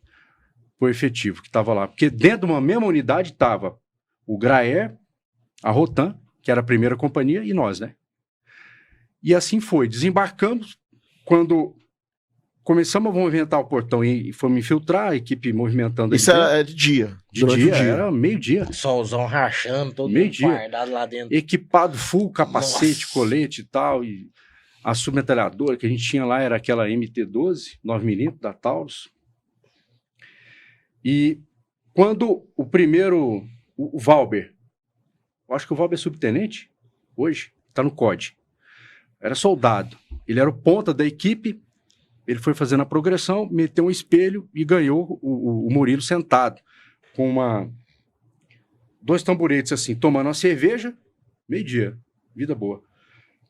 o efetivo que estava lá. Porque dentro de uma mesma unidade estava o Graer, a Rotan, que era a primeira companhia, e nós, né? E assim foi. Desembarcamos, quando começamos a movimentar o portão e fomos infiltrar, a equipe movimentando. Isso era de dia? De dia, era meio-dia. Solzão rachando, todo guardado lá dentro. Equipado, full capacete, Nossa. colete e tal, e a submetralhadora que a gente tinha lá era aquela MT-12, 9mm da Taurus. E quando o primeiro, o Valber, eu acho que o Valber é subtenente, hoje, está no COD, era soldado, ele era o ponta da equipe, ele foi fazendo a progressão, meteu um espelho e ganhou o Murilo sentado, com dois tamboretes assim, tomando uma cerveja, meio-dia, vida boa.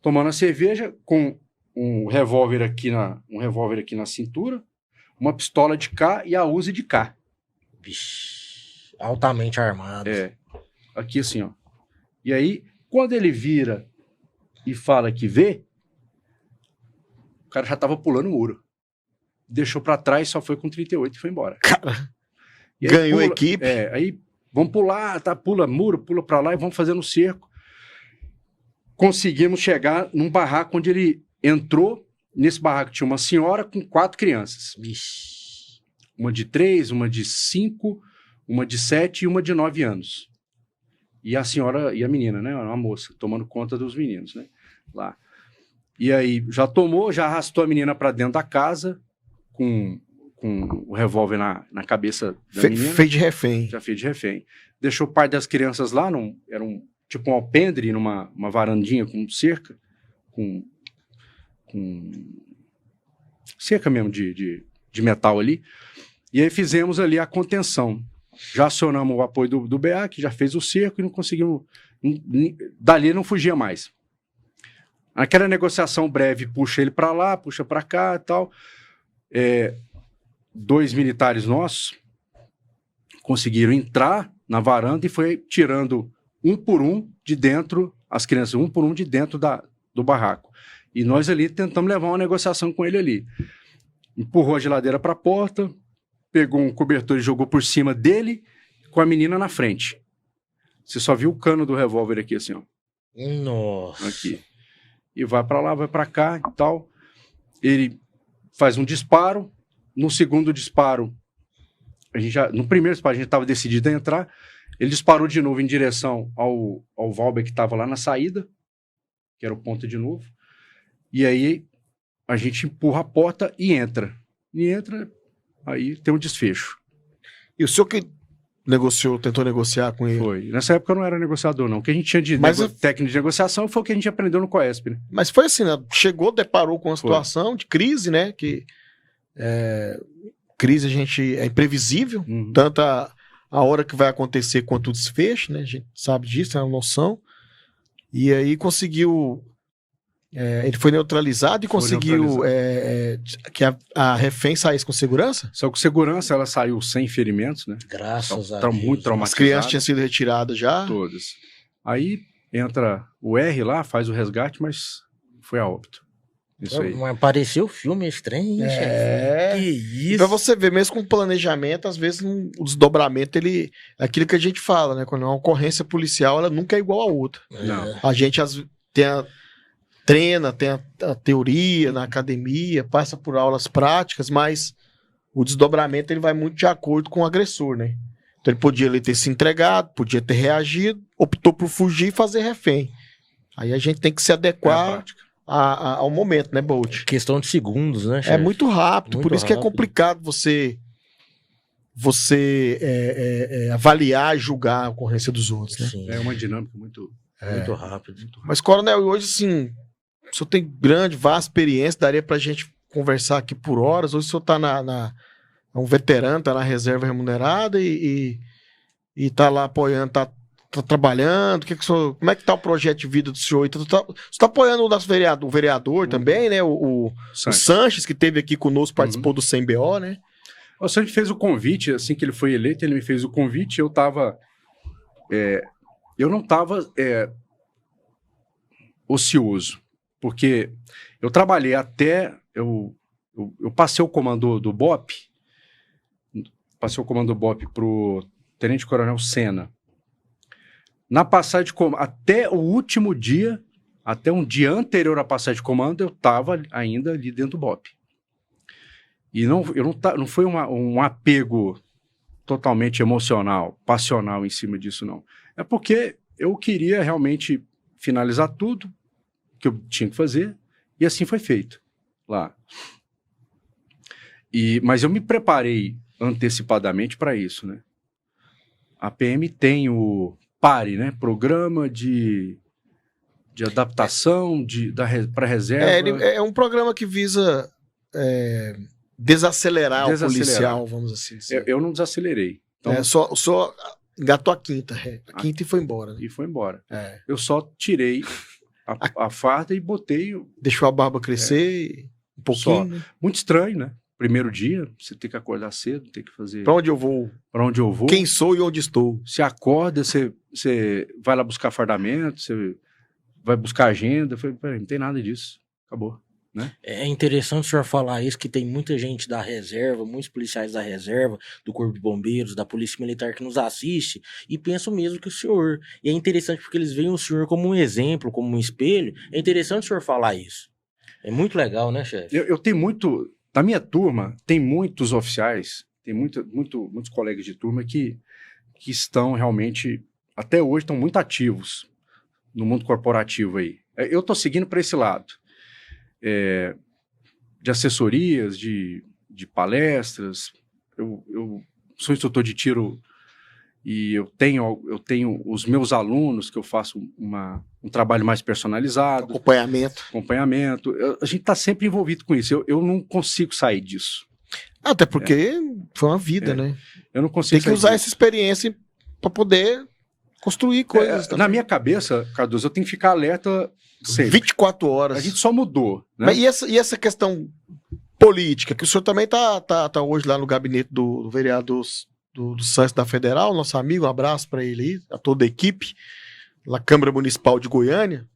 Tomando a cerveja com um revólver aqui na cintura, uma pistola de cá e a Uzi de cá. Vixe, altamente armado. Aqui assim, ó. E aí, quando ele vira e fala que vê, o cara já tava pulando o muro. Deixou pra trás, só foi com 38 e foi embora. Cara, aí ganhou a equipe. Aí vamos pular, pula muro, pula pra lá e vamos fazendo cerco. Conseguimos chegar num barraco onde ele entrou nesse barraco tinha uma senhora com 4 crianças. Vixe. Uma de 3, uma de 5, uma de 7 e uma de 9 anos. E a senhora, e a menina, né? Uma moça, tomando conta dos meninos, né? Lá. E aí, já arrastou a menina para dentro da casa, com o revólver na cabeça da menina. Fez de refém. Já fez de refém. Deixou o pai das crianças lá, era tipo um alpendre, numa varandinha com cerca, com cerca mesmo de metal ali. E aí fizemos ali a contenção. Já acionamos o apoio do BA, que já fez o cerco e não conseguimos... Dali não fugia mais. Aquela negociação breve, puxa ele para lá, puxa para cá e tal. 2 militares nossos conseguiram entrar na varanda e foi tirando um por um de dentro, as crianças, um por um de dentro do barraco. E nós ali tentamos levar uma negociação com ele ali. Empurrou a geladeira para a porta, pegou um cobertor e jogou por cima dele, com a menina na frente. Você só viu o cano do revólver aqui, assim, ó. Nossa. Aqui. E vai para lá, vai para cá e tal. Ele faz um disparo. No segundo disparo, no primeiro disparo, a gente estava decidido a entrar. Ele disparou de novo em direção ao Valber, que estava lá na saída, que era o ponto de novo. E aí a gente empurra a porta e entra. Aí tem um desfecho. E o senhor que tentou negociar com ele? Foi. Nessa época eu não era negociador, não. O que a gente tinha de técnica de negociação foi o que a gente aprendeu no COESP, né? Mas foi assim, né? Chegou, deparou com uma situação de crise, né? Que crise a gente é imprevisível, tanto a hora que vai acontecer quanto o desfecho, né? A gente sabe disso, é uma noção. E aí conseguiu... ele foi neutralizado e conseguiu que a refém saísse com segurança? Só com segurança ela saiu sem ferimentos, né? Graças a Deus. Muito traumatizada. As crianças tinham sido retiradas já? Todas. Aí entra o R lá, faz o resgate, mas foi a óbito. Isso aí. Mas pareceu o filme estranho, hein, chefe? Que isso? Pra você ver, mesmo com planejamento, às vezes o desdobramento, é aquilo que a gente fala, né? Quando é uma ocorrência policial, ela nunca é igual a outra. Não. A gente treina, tem a teoria na academia, passa por aulas práticas, mas o desdobramento ele vai muito de acordo com o agressor, né? Então ele podia ter se entregado, podia ter reagido, optou por fugir e fazer refém. Aí a gente tem que se adequar ao momento, né, Bolt? Questão de segundos, né, chefe? É muito rápido, Muito por isso que é rápido. complicado você avaliar e julgar a ocorrência dos outros, né? Sim, É uma dinâmica muito rápido. Mas, Coronel, hoje, assim, o senhor tem vasta experiência, daria pra gente conversar aqui por horas. Hoje o senhor tá é um veterano, tá na reserva remunerada e tá lá apoiando, tá trabalhando. Como é que tá o projeto de vida do senhor? Você tá apoiando o vereador também, né? O Sanches, que esteve aqui conosco, participou do 100BO, né? O Sanches fez o convite, assim que ele foi eleito, ele me fez o convite, eu não estava ocioso, porque eu trabalhei até, eu passei o comando do BOP, pro Tenente Coronel Senna. Na passagem de comando, até o último dia, até um dia anterior à passagem de comando, eu estava ainda ali dentro do BOP. E não foi um apego totalmente emocional, passional em cima disso, não. É porque eu queria realmente finalizar tudo que eu tinha que fazer, e assim foi feito lá. Mas eu me preparei antecipadamente para isso, né? A PM tem o PARE, né? Programa de adaptação para reserva. É um programa que visa desacelerar o policial, vamos assim dizer. Eu não desacelerei. Então, só engatou a quinta e foi embora. Né? E foi embora. Eu só tirei a farda e botei... Deixou a barba crescer um pouquinho. Né? Muito estranho, né? Primeiro dia, você tem que acordar cedo, tem que fazer... Pra onde eu vou? Quem sou e onde estou? Você acorda, você vai lá buscar fardamento, você vai buscar agenda. Peraí, não tem nada disso. Acabou. Né? É interessante o senhor falar isso, que tem muita gente da reserva, muitos policiais da reserva, do Corpo de Bombeiros, da Polícia Militar que nos assiste e pensam mesmo que o senhor. E é interessante porque eles veem o senhor como um exemplo, como um espelho. É interessante o senhor falar isso. É muito legal, né, chefe? Eu tenho muito... Na minha turma, tem muitos oficiais, tem muitos colegas de turma que estão realmente, até hoje, estão muito ativos no mundo corporativo aí. Eu estou seguindo para esse lado. De assessorias, de palestras. Eu sou instrutor de tiro e eu tenho os meus alunos que eu faço um trabalho mais personalizado. Acompanhamento. A gente está sempre envolvido com isso. Eu não consigo sair disso. Até porque foi uma vida, né? Eu não consigo Tem que usar essa experiência para poder construir coisas também. Na minha cabeça, Cardoso, eu tenho que ficar alerta sempre. 24 horas. A gente só mudou, né? Mas e essa questão política, que o senhor também tá hoje lá no gabinete do vereador do Santos da Federal, nosso amigo, um abraço para ele aí, a toda a equipe, na Câmara Municipal de Goiânia.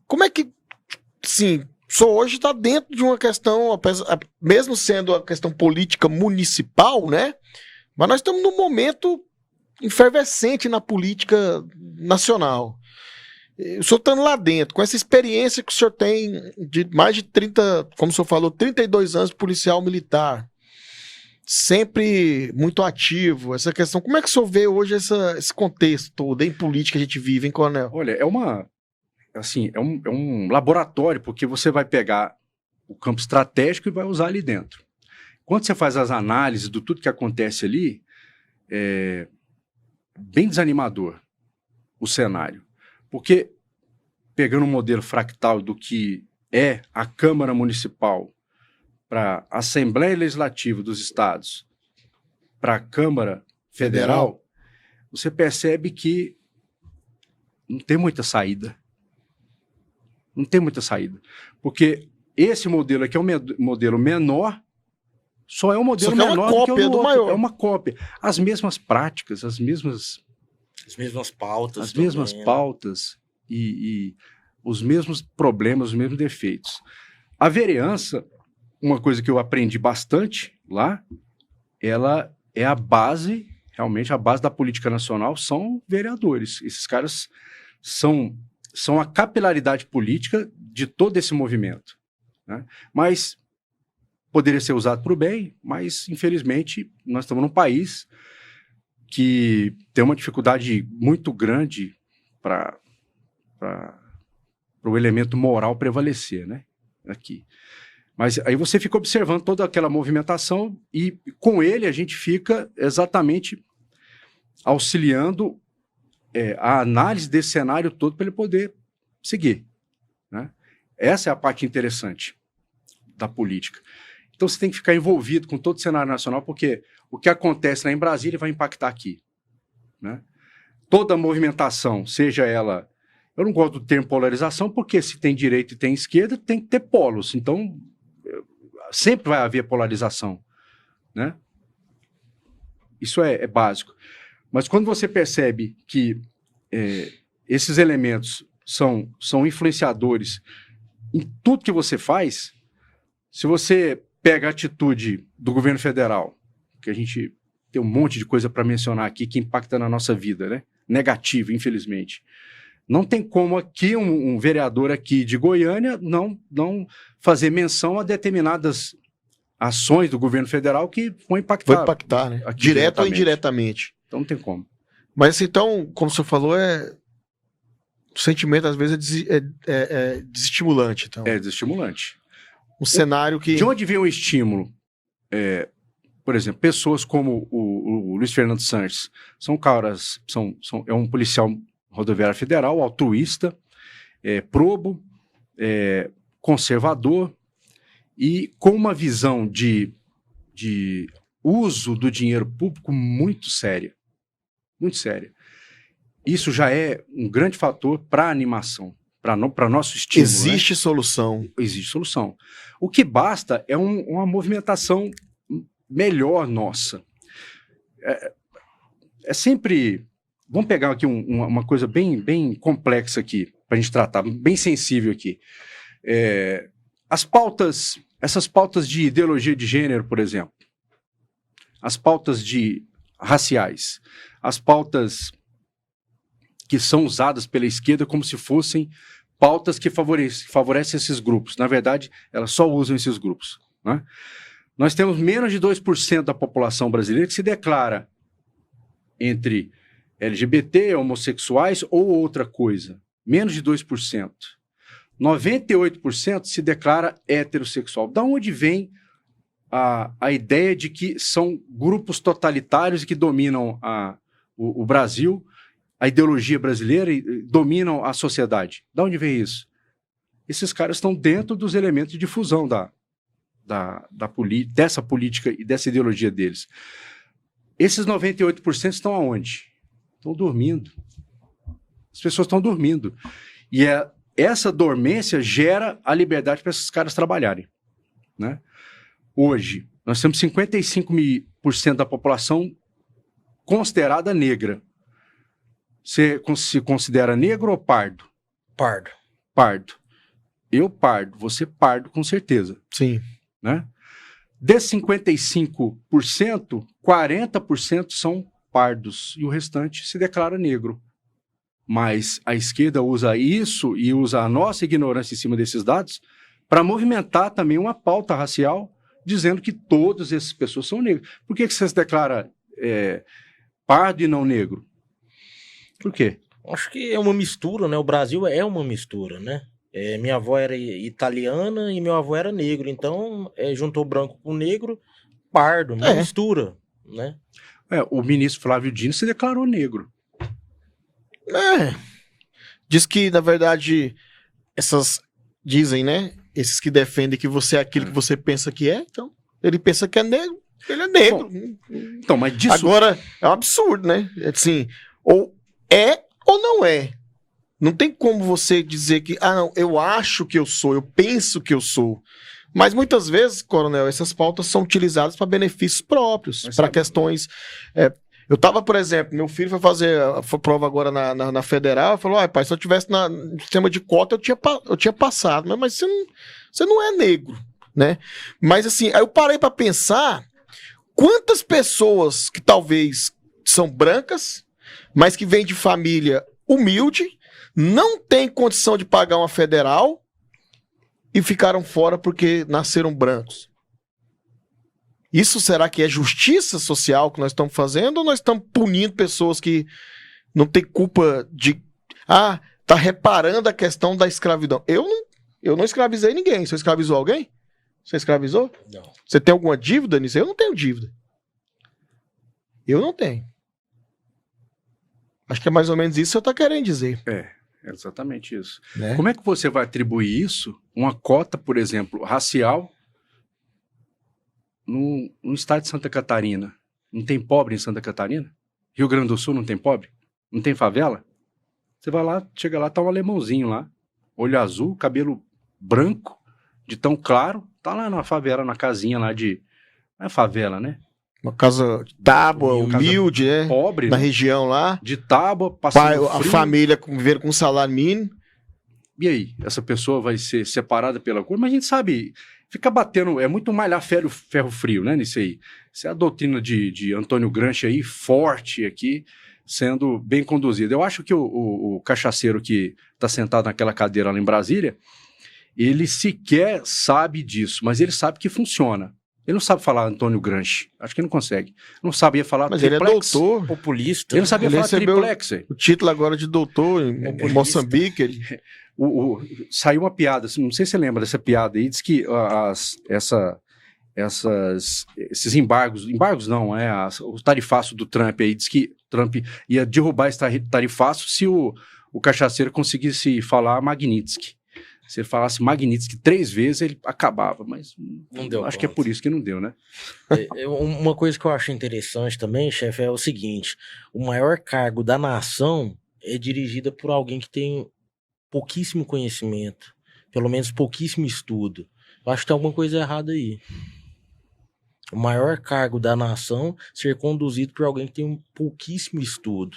Como é que, sim, o senhor hoje está dentro de uma questão, mesmo sendo a questão política municipal, né? Mas nós estamos num momento efervescente na política nacional. O senhor estando lá dentro, com essa experiência que o senhor tem de mais de 30, como o senhor falou, 32 anos de policial militar, sempre muito ativo, essa questão, como é que o senhor vê hoje esse contexto todo em política que a gente vive, hein, Coronel? Olha, é um laboratório, porque você vai pegar o campo estratégico e vai usar ali dentro. Quando você faz as análises do tudo que acontece ali, é bem desanimador o cenário. Porque, pegando um modelo fractal do que é a Câmara Municipal para a Assembleia Legislativa dos Estados, para a Câmara Federal, você percebe que não tem muita saída. Não tem muita saída. Porque esse modelo aqui é um modelo menor, só é um modelo menor do que o outro. Maior. É uma cópia. As mesmas práticas, as mesmas pautas. As mesmas pautas e os mesmos problemas, os mesmos defeitos. A vereança, uma coisa que eu aprendi bastante lá, ela é a base, realmente a base da política nacional são vereadores. Esses caras são a capilaridade política de todo esse movimento, né? Mas poderia ser usado para o bem, mas infelizmente nós estamos num país que tem uma dificuldade muito grande para o elemento moral prevalecer, né? Aqui. Mas aí você fica observando toda aquela movimentação e com ele a gente fica exatamente auxiliando a análise desse cenário todo para ele poder seguir, né? Essa é a parte interessante da política. Então você tem que ficar envolvido com todo o cenário nacional, porque o que acontece lá em Brasília vai impactar aqui, né? Toda movimentação, seja ela... Eu não gosto do termo polarização, porque se tem direita e tem esquerda, tem que ter polos. Então, sempre vai haver polarização, né? Isso é básico. Mas quando você percebe que esses elementos são influenciadores em tudo que você faz, se você pega a atitude do governo federal, que a gente tem um monte de coisa para mencionar aqui que impacta na nossa vida, né? Negativo, infelizmente. Não tem como aqui um vereador aqui de Goiânia não fazer menção a determinadas ações do governo federal que vão impactar. Vai impactar, né? Direto ou indiretamente. Então não tem como. Mas então, como o senhor falou, o sentimento às vezes é desestimulante. Então. É desestimulante. Um cenário que... De onde vem o estímulo? Por exemplo, pessoas como o Luiz Fernando Sanches são caras, é um policial rodoviário federal, altruísta, probo, conservador e com uma visão de uso do dinheiro público muito séria. Muito séria. Isso já é um grande fator para a animação, para nosso estímulo. Existe, né? Solução. Existe solução. O que basta é uma movimentação melhor nossa. É sempre... Vamos pegar aqui uma coisa bem complexa aqui, para a gente tratar, bem sensível aqui. Essas pautas de ideologia de gênero, por exemplo, as pautas raciais, as pautas que são usadas pela esquerda como se fossem pautas que favorecem esses grupos. Na verdade, elas só usam esses grupos, né? Nós temos menos de 2% da população brasileira que se declara entre LGBT, homossexuais ou outra coisa. Menos de 2%. 98% se declara heterossexual. Da onde vem a ideia de que são grupos totalitários e que dominam o Brasil, a ideologia brasileira, e dominam a sociedade? Da onde vem isso? Esses caras estão dentro dos elementos de difusão dessa política e dessa ideologia deles. Esses 98% estão aonde? Estão dormindo. As pessoas estão dormindo. E essa dormência gera a liberdade para esses caras trabalharem, né? Hoje, nós temos 55% da população considerada negra. Você se considera negro ou pardo? Pardo. Pardo. Eu pardo, você pardo com certeza. Sim. Né? Desses 55%, 40% são pardos e o restante se declara negro. Mas a esquerda usa isso e usa a nossa ignorância em cima desses dados para movimentar também uma pauta racial, dizendo que todas essas pessoas são negras. Por que você se declara pardo e não negro? Por quê? Acho que é uma mistura, né? O Brasil é uma mistura, né? Minha avó era italiana e meu avô era negro. Então, juntou branco com negro, pardo, uma mistura, né? O ministro Flávio Dino se declarou negro. Diz que, na verdade, dizem, né? Esses que defendem que você é aquilo que você pensa que é, então, ele pensa que é negro, ele é negro. Bom, então, mas disso... Agora, é um absurdo, né? Assim, ou é ou não é. Não tem como você dizer que, não, eu acho que eu sou, eu penso que eu sou. Mas muitas vezes, coronel, essas pautas são utilizadas para benefícios próprios, para questões... eu tava, por exemplo, meu filho foi fazer a prova agora na Federal, falou, pai, se eu tivesse no sistema de cota, eu tinha passado, mas você não é negro, né? Mas assim, aí eu parei para pensar quantas pessoas que talvez são brancas, mas que vêm de família humilde, não têm condição de pagar uma federal e ficaram fora porque nasceram brancos. Isso será que é justiça social que nós estamos fazendo ou nós estamos punindo pessoas que não têm culpa de... tá reparando a questão da escravidão. Eu não escravizei ninguém. Você escravizou alguém? Você escravizou? Não. Você tem alguma dívida nisso? Eu não tenho dívida. Eu não tenho. Acho que é mais ou menos isso que você está querendo dizer. É exatamente isso. Né? Como é que você vai atribuir isso, uma cota, por exemplo, racial, no estado de Santa Catarina? Não tem pobre em Santa Catarina? Rio Grande do Sul não tem pobre? Não tem favela? Você vai lá, chega lá, tá um alemãozinho lá, olho azul, cabelo branco, de tão claro, tá lá na favela, na casinha lá de... Não é favela, né? Uma casa de tábua, humilde, né? Pobre, na né? região lá. De tábua, passando a frio. família viver com salário mínimo. E aí? Essa pessoa vai ser separada pela cor? Mas a gente sabe, fica batendo, é muito malhar ferro frio, né, nisso aí. Isso é a doutrina de Antônio Gramsci aí, forte aqui, sendo bem conduzida. Eu acho que o cachaceiro que está sentado naquela cadeira lá em Brasília, ele sequer sabe disso, mas ele sabe que funciona. Ele não sabe falar Antônio Gramsci. Acho que ele não consegue. Não sabia falar mas triplex. Ele é doutor. Populista. Ele não sabia falar recebeu triplex. O título agora de doutor em Moçambique. Saiu uma piada, não sei se você lembra dessa piada aí, diz que esses embargos não, o tarifaço do Trump aí, diz que Trump ia derrubar esse tarifaço se o cachaceiro conseguisse falar Magnitsky. Se ele falasse Magnitsky 3 vezes, ele acabava, mas não deu. Acho que é por isso que não deu, né? Uma coisa que eu acho interessante também, chefe, é o seguinte: o maior cargo da nação é dirigida por alguém que tem pouquíssimo conhecimento, pelo menos pouquíssimo estudo. Eu acho que tem alguma coisa errada aí. O maior cargo da nação ser conduzido por alguém que tem um pouquíssimo estudo.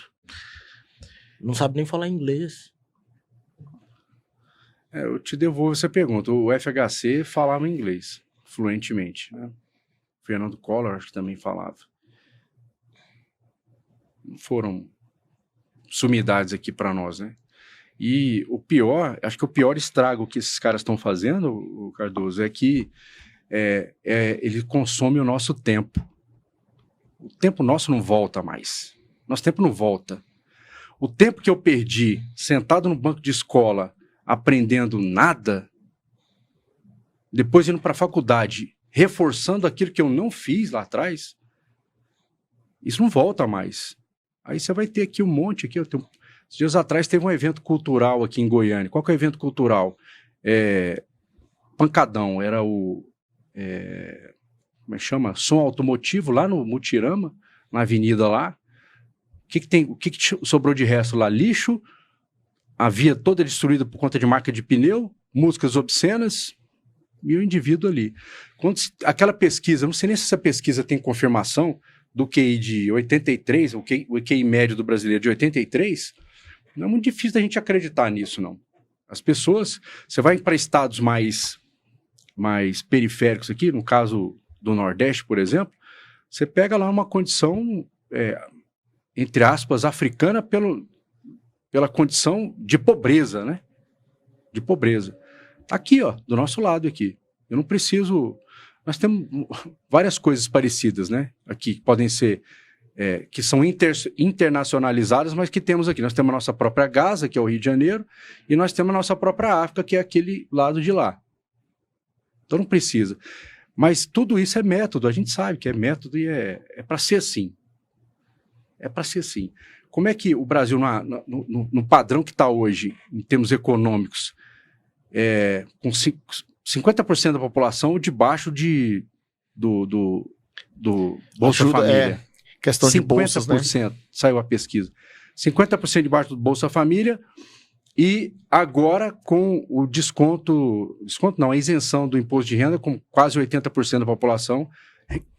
Não sabe nem falar inglês. Eu te devolvo essa pergunta. O FHC falava inglês fluentemente, né? Fernando Collor acho que também falava. Foram sumidades aqui para nós, né? E o pior, acho que o pior estrago que esses caras estão fazendo, o Cardoso, é que ele consome o nosso tempo. O tempo nosso não volta mais. Nosso tempo não volta. O tempo que eu perdi sentado no banco de escola aprendendo nada, depois indo para a faculdade, reforçando aquilo que eu não fiz lá atrás, isso não volta mais. Aí você vai ter aqui um monte, aqui, esses dias atrás teve um evento cultural aqui em Goiânia. Qual que é o evento cultural? Pancadão, era o... como é que chama? Som automotivo, lá no Mutirama, na avenida lá. O que sobrou de resto lá? Lixo, a via toda destruída por conta de marca de pneu, músicas obscenas e o indivíduo ali. Aquela pesquisa, não sei nem se essa pesquisa tem confirmação do QI de 83, o QI médio do brasileiro de 83, não é muito difícil da gente acreditar nisso, não. As pessoas, você vai para estados mais periféricos aqui, no caso do Nordeste, por exemplo, você pega lá uma condição, entre aspas, africana pela condição de pobreza, né? De pobreza. Aqui, ó, do nosso lado aqui. Eu não preciso... Nós temos várias coisas parecidas, né? Aqui, que podem ser... que são internacionalizadas, mas que temos aqui. Nós temos a nossa própria Gaza, que é o Rio de Janeiro, e nós temos a nossa própria África, que é aquele lado de lá. Então não precisa. Mas tudo isso é método, a gente sabe que é método e é para ser assim. É para ser assim. Como é que o Brasil, no padrão que está hoje, em termos econômicos, com 50% da população debaixo do Bolsa Família? Questão de bolsas, 50%, né? Saiu a pesquisa. 50% debaixo do Bolsa Família e agora com o desconto não, a isenção do imposto de renda com quase 80% da população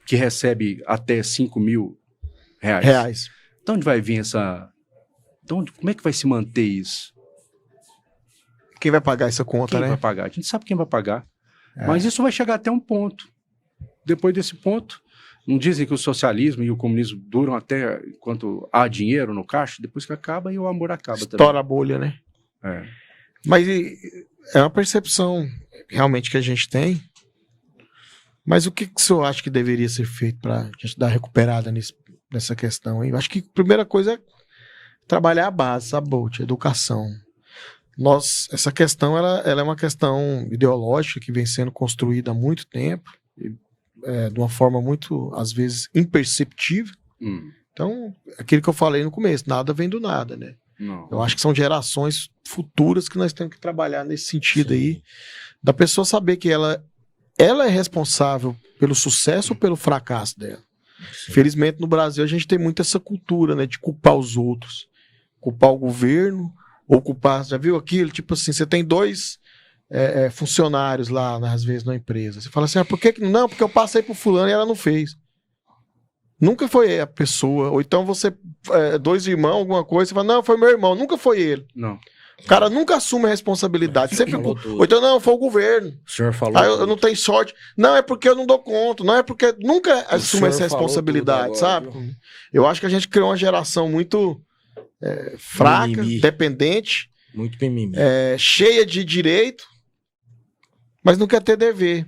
que recebe até R$5.000. Então onde vai vir essa... como é que vai se manter isso? Quem vai pagar essa conta, Quem né? vai pagar? A gente sabe quem vai pagar. Mas isso vai chegar até um ponto. Depois desse ponto, não dizem que o socialismo e o comunismo duram até enquanto há dinheiro no caixa? Depois que acaba, e o amor acaba também. Estoura a bolha, né? Mas é uma percepção realmente que a gente tem. Mas o que o senhor acha que deveria ser feito para a gente dar recuperada nessa questão? Eu acho que a primeira coisa é trabalhar a base, a educação. Essa questão ela é uma questão ideológica que vem sendo construída há muito tempo, de uma forma muito, às vezes, imperceptível. Então, aquilo que eu falei no começo, nada vem do nada, né? Não. Eu acho que são gerações futuras que nós temos que trabalhar nesse sentido aí, da pessoa saber que ela é responsável pelo sucesso ou pelo fracasso dela. Sim. Felizmente, no Brasil, a gente tem muito essa cultura, né, de culpar os outros, culpar o governo, ou culpar, já viu aquilo? Tipo assim, você tem dois funcionários lá, às vezes, na empresa. Você fala assim, por que não? Porque eu passei pro fulano e ela não fez. Nunca foi a pessoa. Ou então você, dois irmãos, alguma coisa, você fala, não, foi meu irmão, nunca foi ele. Não. O cara nunca assume a responsabilidade. Sempre ou então, não, foi o governo. O senhor falou. Eu não tenho sorte. Não, é porque eu não dou conta. Não é porque nunca assume essa responsabilidade, agora, sabe? Viu? Eu acho que a gente criou uma geração muito fraca, mimimi, dependente, muito mimimi, cheia de direito, mas não quer ter dever.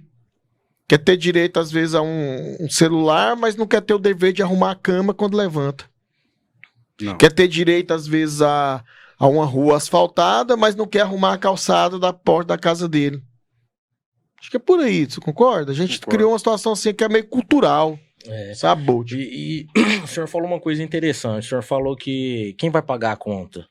Quer ter direito, às vezes, a um celular, mas não quer ter o dever de arrumar a cama quando levanta. Não. Quer ter direito, às vezes, a uma rua asfaltada, mas não quer arrumar a calçada da porta da casa dele. Acho que é por aí, você concorda? A gente criou uma situação assim que é meio cultural. Sabe, Bolt? E o senhor falou uma coisa interessante. O senhor falou que quem vai pagar a conta?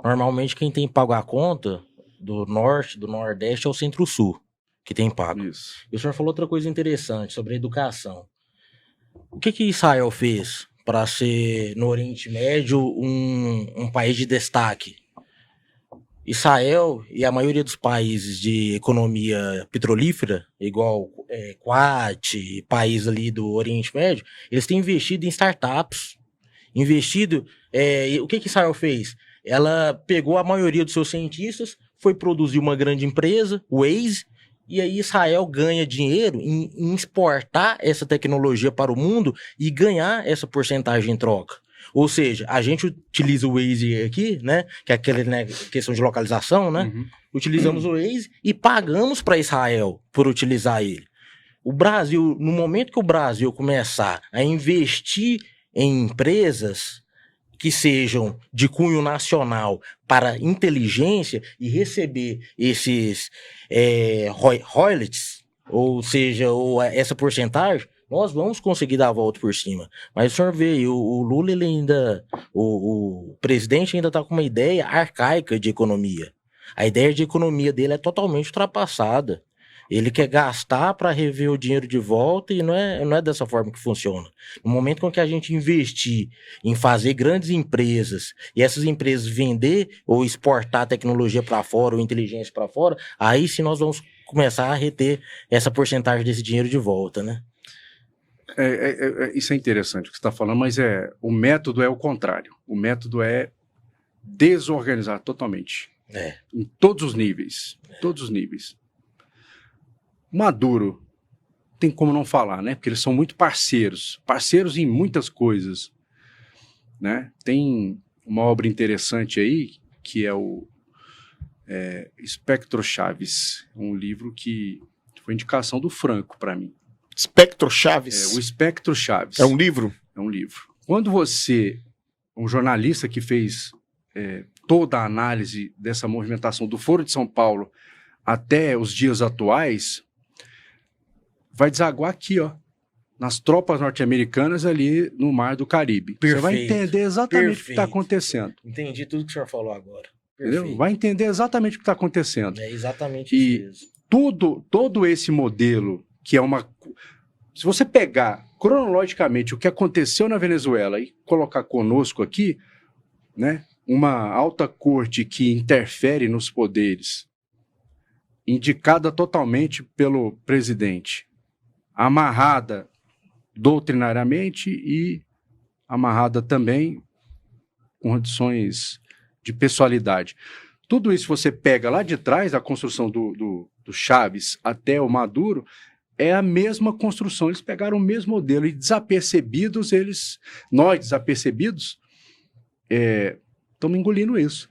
Normalmente quem tem que pagar a conta do norte, do nordeste é o centro-sul, que tem pago. Isso. E o senhor falou outra coisa interessante sobre a educação. O que Israel fez para ser, no Oriente Médio, um país de destaque? Israel e a maioria dos países de economia petrolífera, igual Kuwait, país ali do Oriente Médio, eles têm investido em startups. O que Israel fez? Ela pegou a maioria dos seus cientistas, foi produzir uma grande empresa, Waze, e aí Israel ganha dinheiro em exportar essa tecnologia para o mundo e ganhar essa porcentagem em troca. Ou seja, a gente utiliza o Waze aqui, né? Que é aquela, né, questão de localização, né? Utilizamos o Waze e pagamos para Israel por utilizar ele. O Brasil, no momento que o Brasil começar a investir em empresas que sejam de cunho nacional para inteligência e receber esses royalties, ou seja, essa porcentagem, nós vamos conseguir dar a volta por cima. Mas o senhor vê, o Lula, ele ainda, o presidente ainda está com uma ideia arcaica de economia. A ideia de economia dele é totalmente ultrapassada. Ele quer gastar para rever o dinheiro de volta e não é dessa forma que funciona. No momento com que a gente investir em fazer grandes empresas e essas empresas vender ou exportar tecnologia para fora ou inteligência para fora, aí sim nós vamos começar a reter essa porcentagem desse dinheiro de volta, né? Isso é interessante o que você está falando, mas o método é o contrário. O método é desorganizar totalmente. Em todos os níveis. Todos os níveis. Maduro, tem como não falar, né? Porque eles são muito parceiros em muitas coisas, né? Tem uma obra interessante aí, que é o Espectro Chaves, um livro que foi indicação do Franco para mim. Espectro Chaves? O Espectro Chaves. É um livro? É um livro. Quando um jornalista que fez toda a análise dessa movimentação do Foro de São Paulo até os dias atuais, vai desaguar aqui, ó, nas tropas norte-americanas ali no Mar do Caribe. Perfeito. Você vai entender exatamente o que está acontecendo. Entendi tudo que o senhor falou agora. Entendeu? Vai entender exatamente o que está acontecendo. É exatamente isso mesmo. Todo esse modelo, que é uma... Se você pegar cronologicamente o que aconteceu na Venezuela e colocar conosco aqui, né, uma alta corte que interfere nos poderes, indicada totalmente pelo presidente, amarrada doutrinariamente e amarrada também com condições de pessoalidade. Tudo isso você pega lá de trás, da construção do Chaves até o Maduro, é a mesma construção. Eles pegaram o mesmo modelo e desapercebidos, nós desapercebidos, estamos engolindo isso.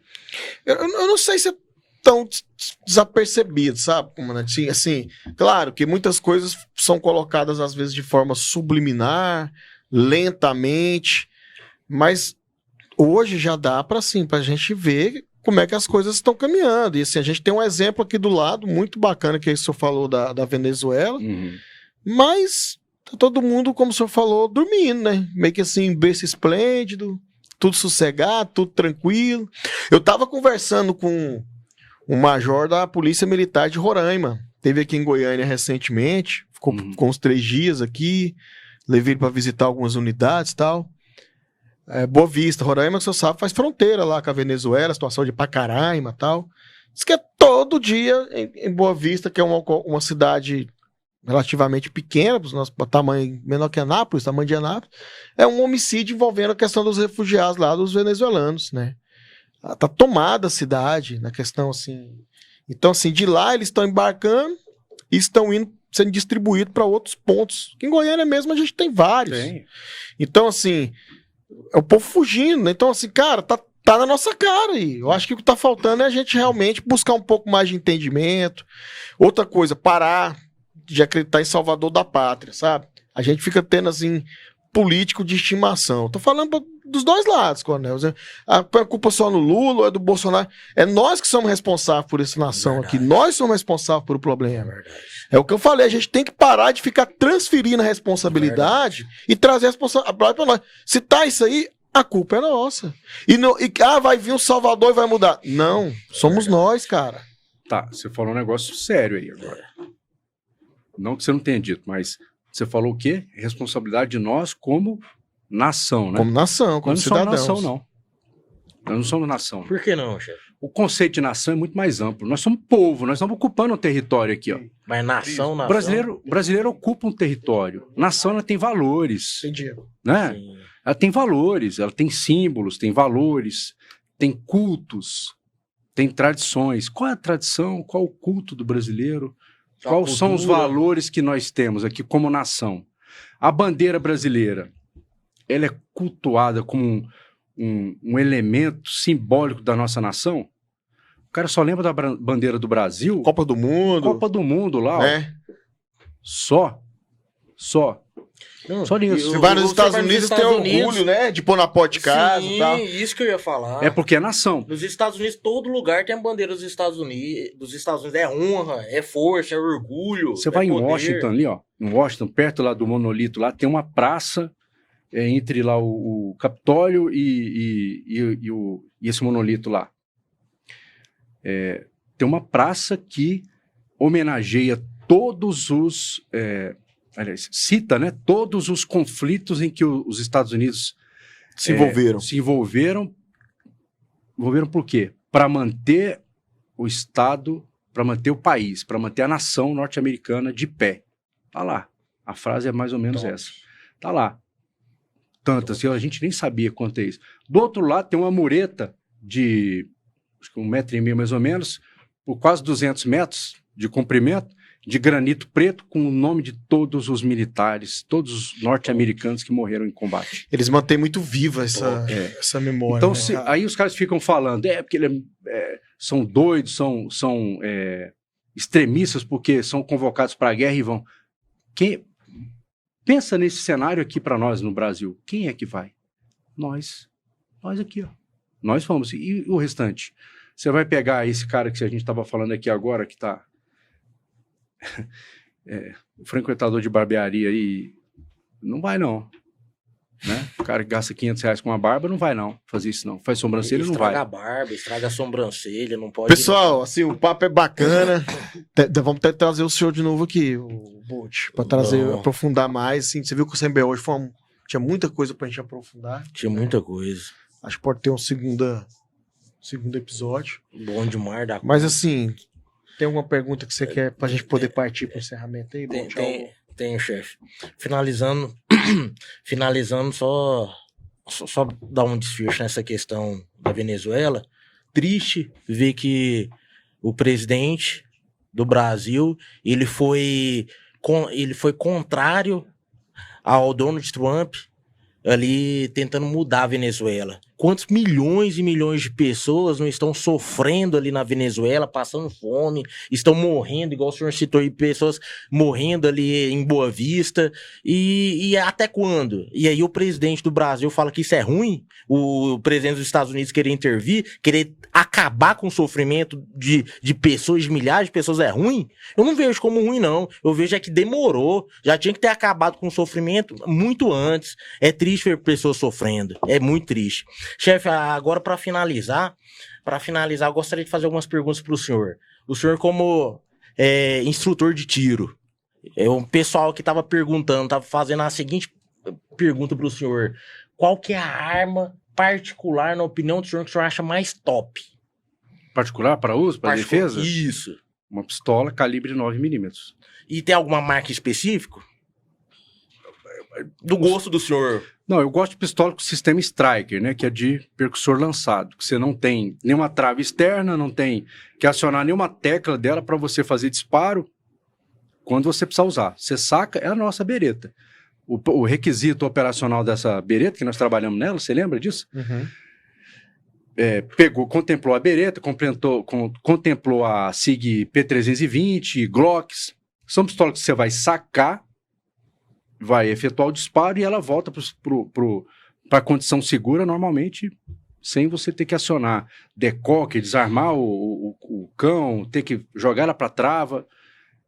Eu não sei se é tão desapercebido, sabe, comandante? Assim, claro que muitas coisas são colocadas às vezes de forma subliminar, lentamente, mas hoje já dá para a gente ver como é que as coisas estão caminhando. E assim, a gente tem um exemplo aqui do lado muito bacana que o senhor falou da Venezuela, mas tá todo mundo, como o senhor falou, dormindo, né? Meio que assim, berço esplêndido, tudo sossegado, tudo tranquilo. Eu tava conversando com um major da Polícia Militar de Roraima. Teve aqui em Goiânia recentemente, ficou com uns 3 dias aqui, levei ele para visitar algumas unidades e tal. Boa Vista, Roraima, que você sabe, faz fronteira lá com a Venezuela, situação de Pacaraima e tal. Diz que é todo dia em Boa Vista, que é uma cidade relativamente pequena, nosso tamanho menor que Anápolis, tamanho de Anápolis, é um homicídio envolvendo a questão dos refugiados lá, dos venezuelanos, né? Tá tomada a cidade, na questão assim. Então, assim, de lá eles estão embarcando e estão sendo distribuídos para outros pontos. Em Goiânia mesmo a gente tem vários. Tem. Então, assim, é o povo fugindo, né? Então, assim, cara, tá na nossa cara aí. Eu acho que o que tá faltando é a gente realmente buscar um pouco mais de entendimento. Outra coisa, parar de acreditar em Salvador da Pátria, sabe? A gente fica tendo, assim, político de estimação. Tô falando dos dois lados, Coronel. A culpa só no Lula ou é do Bolsonaro? É nós que somos responsáveis por essa nação aqui. Nós somos responsáveis por o problema. É o que eu falei. A gente tem que parar de ficar transferindo a responsabilidade e trazer a responsabilidade para nós. Se tá isso aí, a culpa é nossa. Vai vir um Salvador e vai mudar. Não, somos nós, cara. Tá, você falou um negócio sério aí agora. Não que você não tenha dito, mas você falou o quê? Responsabilidade de nós como nação, né? Como nação, como cidadãos. Nós não somos nação, não. Nós não somos nação. Por que não, chefe? O conceito de nação é muito mais amplo. Nós somos povo, nós estamos ocupando um território aqui, ó. Mas nação... O brasileiro ocupa um território. Nação, ela tem valores. Entendi. Né? Ela tem valores, ela tem símbolos, tem valores, tem cultos, tem tradições. Qual é a tradição? Qual é o culto do brasileiro? Quais são os valores que nós temos aqui como nação? A bandeira brasileira, ela é cultuada como um elemento simbólico da nossa nação. O cara só lembra da bandeira do Brasil. Copa do Mundo lá, né? Só. Não, Só nisso. Você vai nos Estados Unidos, tem orgulho, né? De pôr na porta de casa e tal. Isso que eu ia falar. É porque é nação. Nos Estados Unidos, todo lugar tem a bandeira dos Estados Unidos. É honra, é força, é orgulho. Você vai em poder. Washington ali, ó. Em Washington, perto lá do monolito, lá tem uma praça entre lá o Capitólio e esse monolito lá. Tem uma praça que homenageia todos os... aliás, cita, né, todos os conflitos em que os Estados Unidos se envolveram. Se envolveram por quê? Para manter o Estado, para manter o país, para manter a nação norte-americana de pé. Tá lá. A frase é mais ou menos essa. Tá lá. Tantas, a gente nem sabia quanto é isso. Do outro lado tem uma mureta de acho que 1,5 metro mais ou menos, por quase 200 metros de comprimento, de granito preto com o nome de todos os militares, todos os norte-americanos que morreram em combate. Eles mantêm muito viva essa memória. Então, né? aí os caras ficam falando, porque são doidos, são extremistas porque são convocados para a guerra e vão... Pensa nesse cenário aqui para nós no Brasil. Quem é que vai? Nós aqui, ó. Nós vamos. E o restante? Você vai pegar esse cara que a gente estava falando aqui agora, que está... o frequentador de barbearia aí, não vai não, né? O cara que gasta R$500 com uma barba não vai não fazer isso não, faz sobrancelha não vai. Estraga a barba, estraga a sobrancelha, não pode... Pessoal, assim, o papo é bacana, vamos até trazer o senhor de novo aqui, o Bolt, para aprofundar mais, assim, você viu que o CMB hoje tinha muita coisa pra gente aprofundar. Tinha muita coisa. Acho que pode ter um segundo episódio. Bom demais da Mas assim... Tem alguma pergunta que você quer pra gente poder partir pro encerramento aí? Tem, chefe. Finalizando só dar um desfecho nessa questão da Venezuela. Triste ver que o presidente do Brasil, ele foi contrário ao Donald Trump ali tentando mudar a Venezuela. Quantos milhões e milhões de pessoas não estão sofrendo ali na Venezuela, passando fome, estão morrendo, igual o senhor citou aí, pessoas morrendo ali em Boa Vista, e até quando? E aí o presidente do Brasil fala que isso é ruim, o presidente dos Estados Unidos querer intervir, querer acabar com o sofrimento de pessoas, de milhares de pessoas é ruim? Eu não vejo como ruim, não. Eu vejo que demorou, já tinha que ter acabado com o sofrimento muito antes. É triste ver pessoas sofrendo, é muito triste. Chefe, agora para finalizar, eu gostaria de fazer algumas perguntas para o senhor. O senhor como instrutor de tiro, o pessoal que estava perguntando, estava fazendo a seguinte pergunta para o senhor. Qual que é a arma particular, na opinião do senhor, que o senhor acha mais top? Particular para uso, para defesa? Isso. Uma pistola calibre 9mm. E tem alguma marca específica? Do gosto do senhor? Não, eu gosto de pistola com sistema Striker, né? Que é de percussor lançado. Que você não tem nenhuma trave externa, não tem que acionar nenhuma tecla dela para você fazer disparo quando você precisar usar. Você saca, é a nossa bereta. O requisito operacional dessa bereta, que nós trabalhamos nela, você lembra disso? Uhum. Contemplou a bereta, contemplou a SIG P320, Glocks. São pistolas que você vai sacar, vai efetuar o disparo e ela volta para a condição segura, normalmente, sem você ter que acionar decoque, desarmar o cão, ter que jogar ela para trava.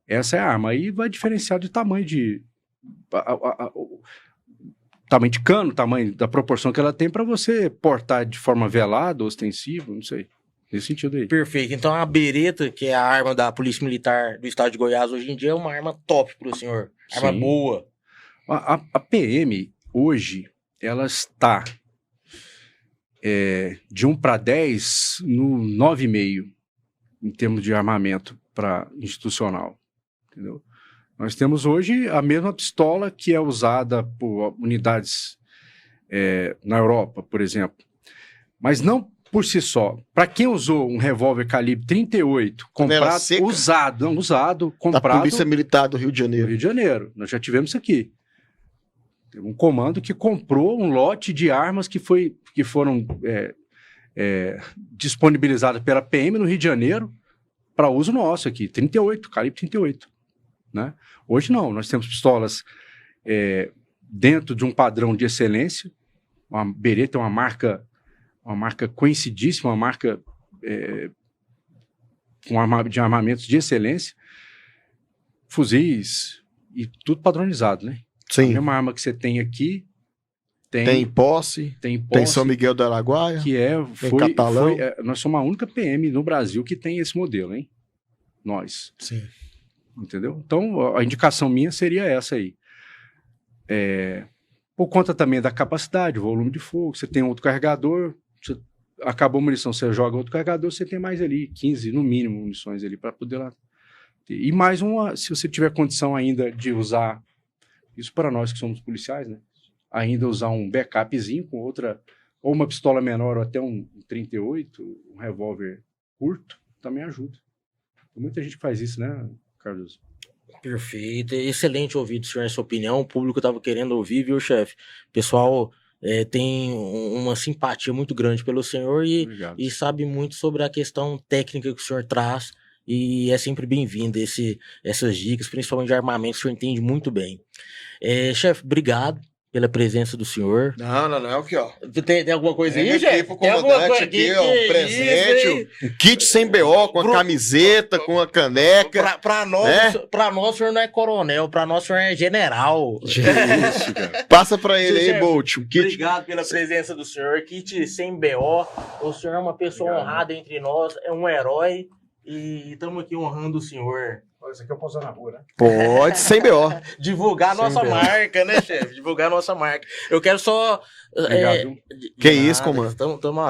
Essa é a arma. Aí vai diferenciar de tamanho tamanho de cano, tamanho da proporção que ela tem para você portar de forma velada, ostensiva, não sei. Nesse sentido aí. Perfeito. Então a bereta, que é a arma da Polícia Militar do Estado de Goiás hoje em dia, é uma arma top pro senhor. Arma boa. A PM, hoje, ela está de 1 para 10 no 9,5 em termos de armamento institucional. Entendeu? Nós temos hoje a mesma pistola que é usada por unidades na Europa, por exemplo. Mas não por si só. Para quem usou um revólver calibre 38, comprado, usado, comprado... Da Polícia Militar do Rio de Janeiro. Rio de Janeiro. Nós já tivemos isso aqui. Teve um comando que comprou um lote de armas que foram disponibilizadas pela PM no Rio de Janeiro para uso nosso aqui, 38, calibre 38. Né? Hoje não, nós temos pistolas dentro de um padrão de excelência. A Beretta é uma marca conhecidíssima, uma marca de armamentos de excelência, fuzis e tudo padronizado, né? Sim. A mesma arma que você tem aqui tem posse, tem São Miguel do Araguaia, que Catalão. Nós somos a única PM no Brasil que tem esse modelo, hein? Nós. Sim. Entendeu? Então, a indicação minha seria essa aí. Por conta também da capacidade, volume de fogo, você tem outro carregador, acabou a munição, você joga outro carregador, você tem mais ali, 15 no mínimo munições ali para poder lá. E mais uma, se você tiver condição ainda de usar, isso para nós que somos policiais, né? Ainda usar um backupzinho com outra, ou uma pistola menor, ou até um 38, um revólver curto, também ajuda. Tem muita gente que faz isso, né, Carlos? Perfeito, excelente ouvir do senhor essa opinião, o público estava querendo ouvir, viu, chefe? O pessoal tem uma simpatia muito grande pelo senhor e sabe muito sobre a questão técnica que o senhor traz, e é sempre bem-vindo essas dicas, principalmente de armamento, o senhor entende muito bem. Chefe, obrigado pela presença do senhor. Não, aqui, ó. Tem alguma coisa aí, chefe? chefe? Pro comandante aqui, ó, um presente, um kit sem BO, com a camiseta, com a caneca. Pra nós, o senhor não é coronel, pra nós, o senhor é general. Isso, cara. Passa pra ele aí, Chefe, Bolt, um kit. Obrigado pela presença do senhor, kit sem BO. O senhor é uma pessoa honrada entre nós, é um herói, e estamos aqui honrando o senhor. Isso aqui eu posso usar na rua, né? Pode, sem BO. Divulgar Sem nossa BO. marca, né, chefe? Divulgar nossa marca. Eu quero só... Obrigado. Que isso, comando.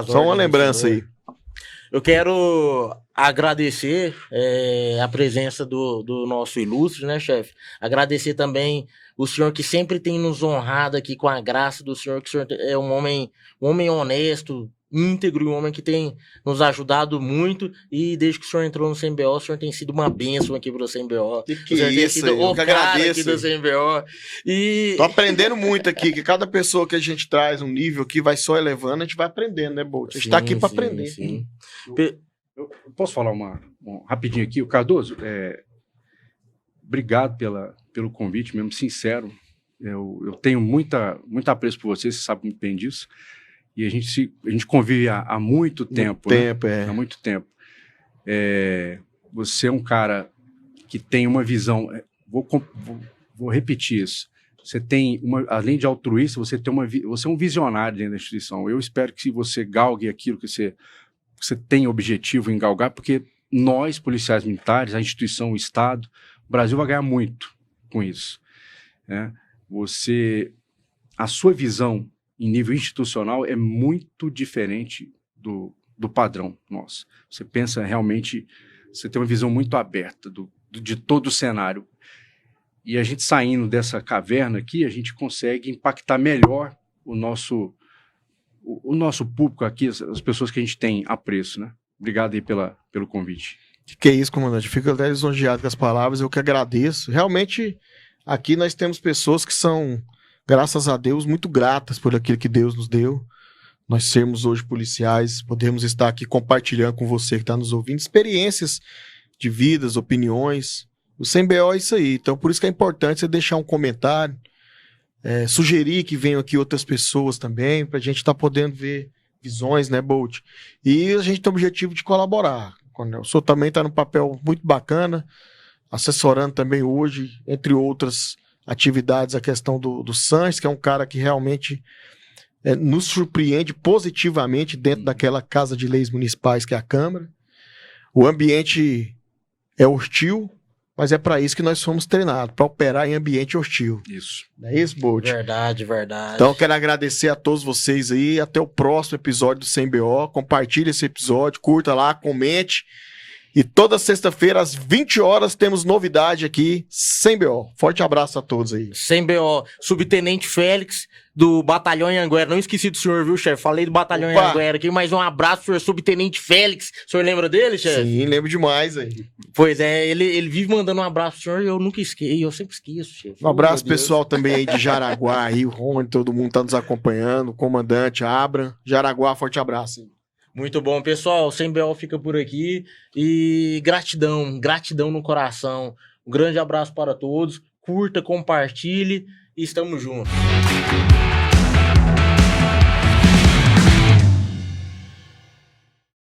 Só uma lembrança aí. Eu quero agradecer a presença do nosso ilustre, né, chefe? Agradecer também o senhor que sempre tem nos honrado aqui com a graça do senhor, que o senhor é um homem honesto, íntegro, um homem que tem nos ajudado muito, e desde que o senhor entrou no CMBO, o senhor tem sido uma bênção aqui pro CMBO. Que o senhor é tem isso, sido eu o que cara agradeço. aqui do CMBO. E... Tô aprendendo muito aqui, que cada pessoa que a gente traz um nível que vai só elevando, a gente vai aprendendo, né, Bolt? A gente tá aqui pra aprender. Sim. Eu posso falar rapidinho aqui? O Cardoso, obrigado pelo convite, mesmo sincero. Eu tenho muito apreço por você sabe muito bem disso. E a gente convive há muito tempo. Há muito tempo. Você é um cara que tem uma visão... Vou repetir isso. Você tem além de altruísta, você é um visionário dentro da instituição. Eu espero que você galgue aquilo que você tem objetivo em galgar, porque nós, policiais militares, a instituição, o Estado, o Brasil vai ganhar muito com isso. Né? A sua visão em nível institucional é muito diferente do padrão nosso. Você pensa realmente, você tem uma visão muito aberta de todo o cenário. E a gente saindo dessa caverna aqui, a gente consegue impactar melhor o nosso público aqui, as pessoas que a gente tem apreço, né? Obrigado aí pelo convite. Que é isso, comandante. Fico até lisonjeado com as palavras, eu que agradeço. Realmente, aqui nós temos pessoas que são, graças a Deus, muito gratas por aquilo que Deus nos deu. Nós sermos hoje policiais, podemos estar aqui compartilhando com você que está nos ouvindo experiências de vidas, opiniões. O CMBO é isso aí. Então, por isso que é importante você deixar um comentário, sugerir que venham aqui outras pessoas também, para a gente estar podendo ver visões, né, Bolt? E a gente tem o objetivo de colaborar. O senhor também está num papel muito bacana, assessorando também hoje, entre outras atividades, a questão do Sanches, que é um cara que realmente nos surpreende positivamente dentro daquela Casa de Leis Municipais que é a Câmara. O ambiente é hostil, mas é para isso que nós fomos treinados, para operar em ambiente hostil. Isso. Não é isso, Bolt? Verdade. Então, eu quero agradecer a todos vocês aí. Até o próximo episódio do CMBO. Compartilhe esse episódio, curta lá, comente. E toda sexta-feira, às 20 horas, temos novidade aqui, sem BO. Forte abraço a todos aí. Sem BO. Subtenente Félix, do Batalhão Anhanguera. Não esqueci do senhor, viu, chefe? Falei do Batalhão Anhanguera aqui, mas um abraço, senhor Subtenente Félix. O senhor lembra dele, chefe? Sim, lembro demais aí. Pois é, ele vive mandando um abraço pro senhor e eu nunca esqueço, eu sempre esqueço, chefe. Um abraço pessoal também aí de Jaraguá, aí, o Rony, todo mundo tá nos acompanhando, o comandante, Abra. Jaraguá, forte abraço. Hein? Muito bom, pessoal. Sem BO fica por aqui. E gratidão no coração. Um grande abraço para todos. Curta, compartilhe e estamos juntos.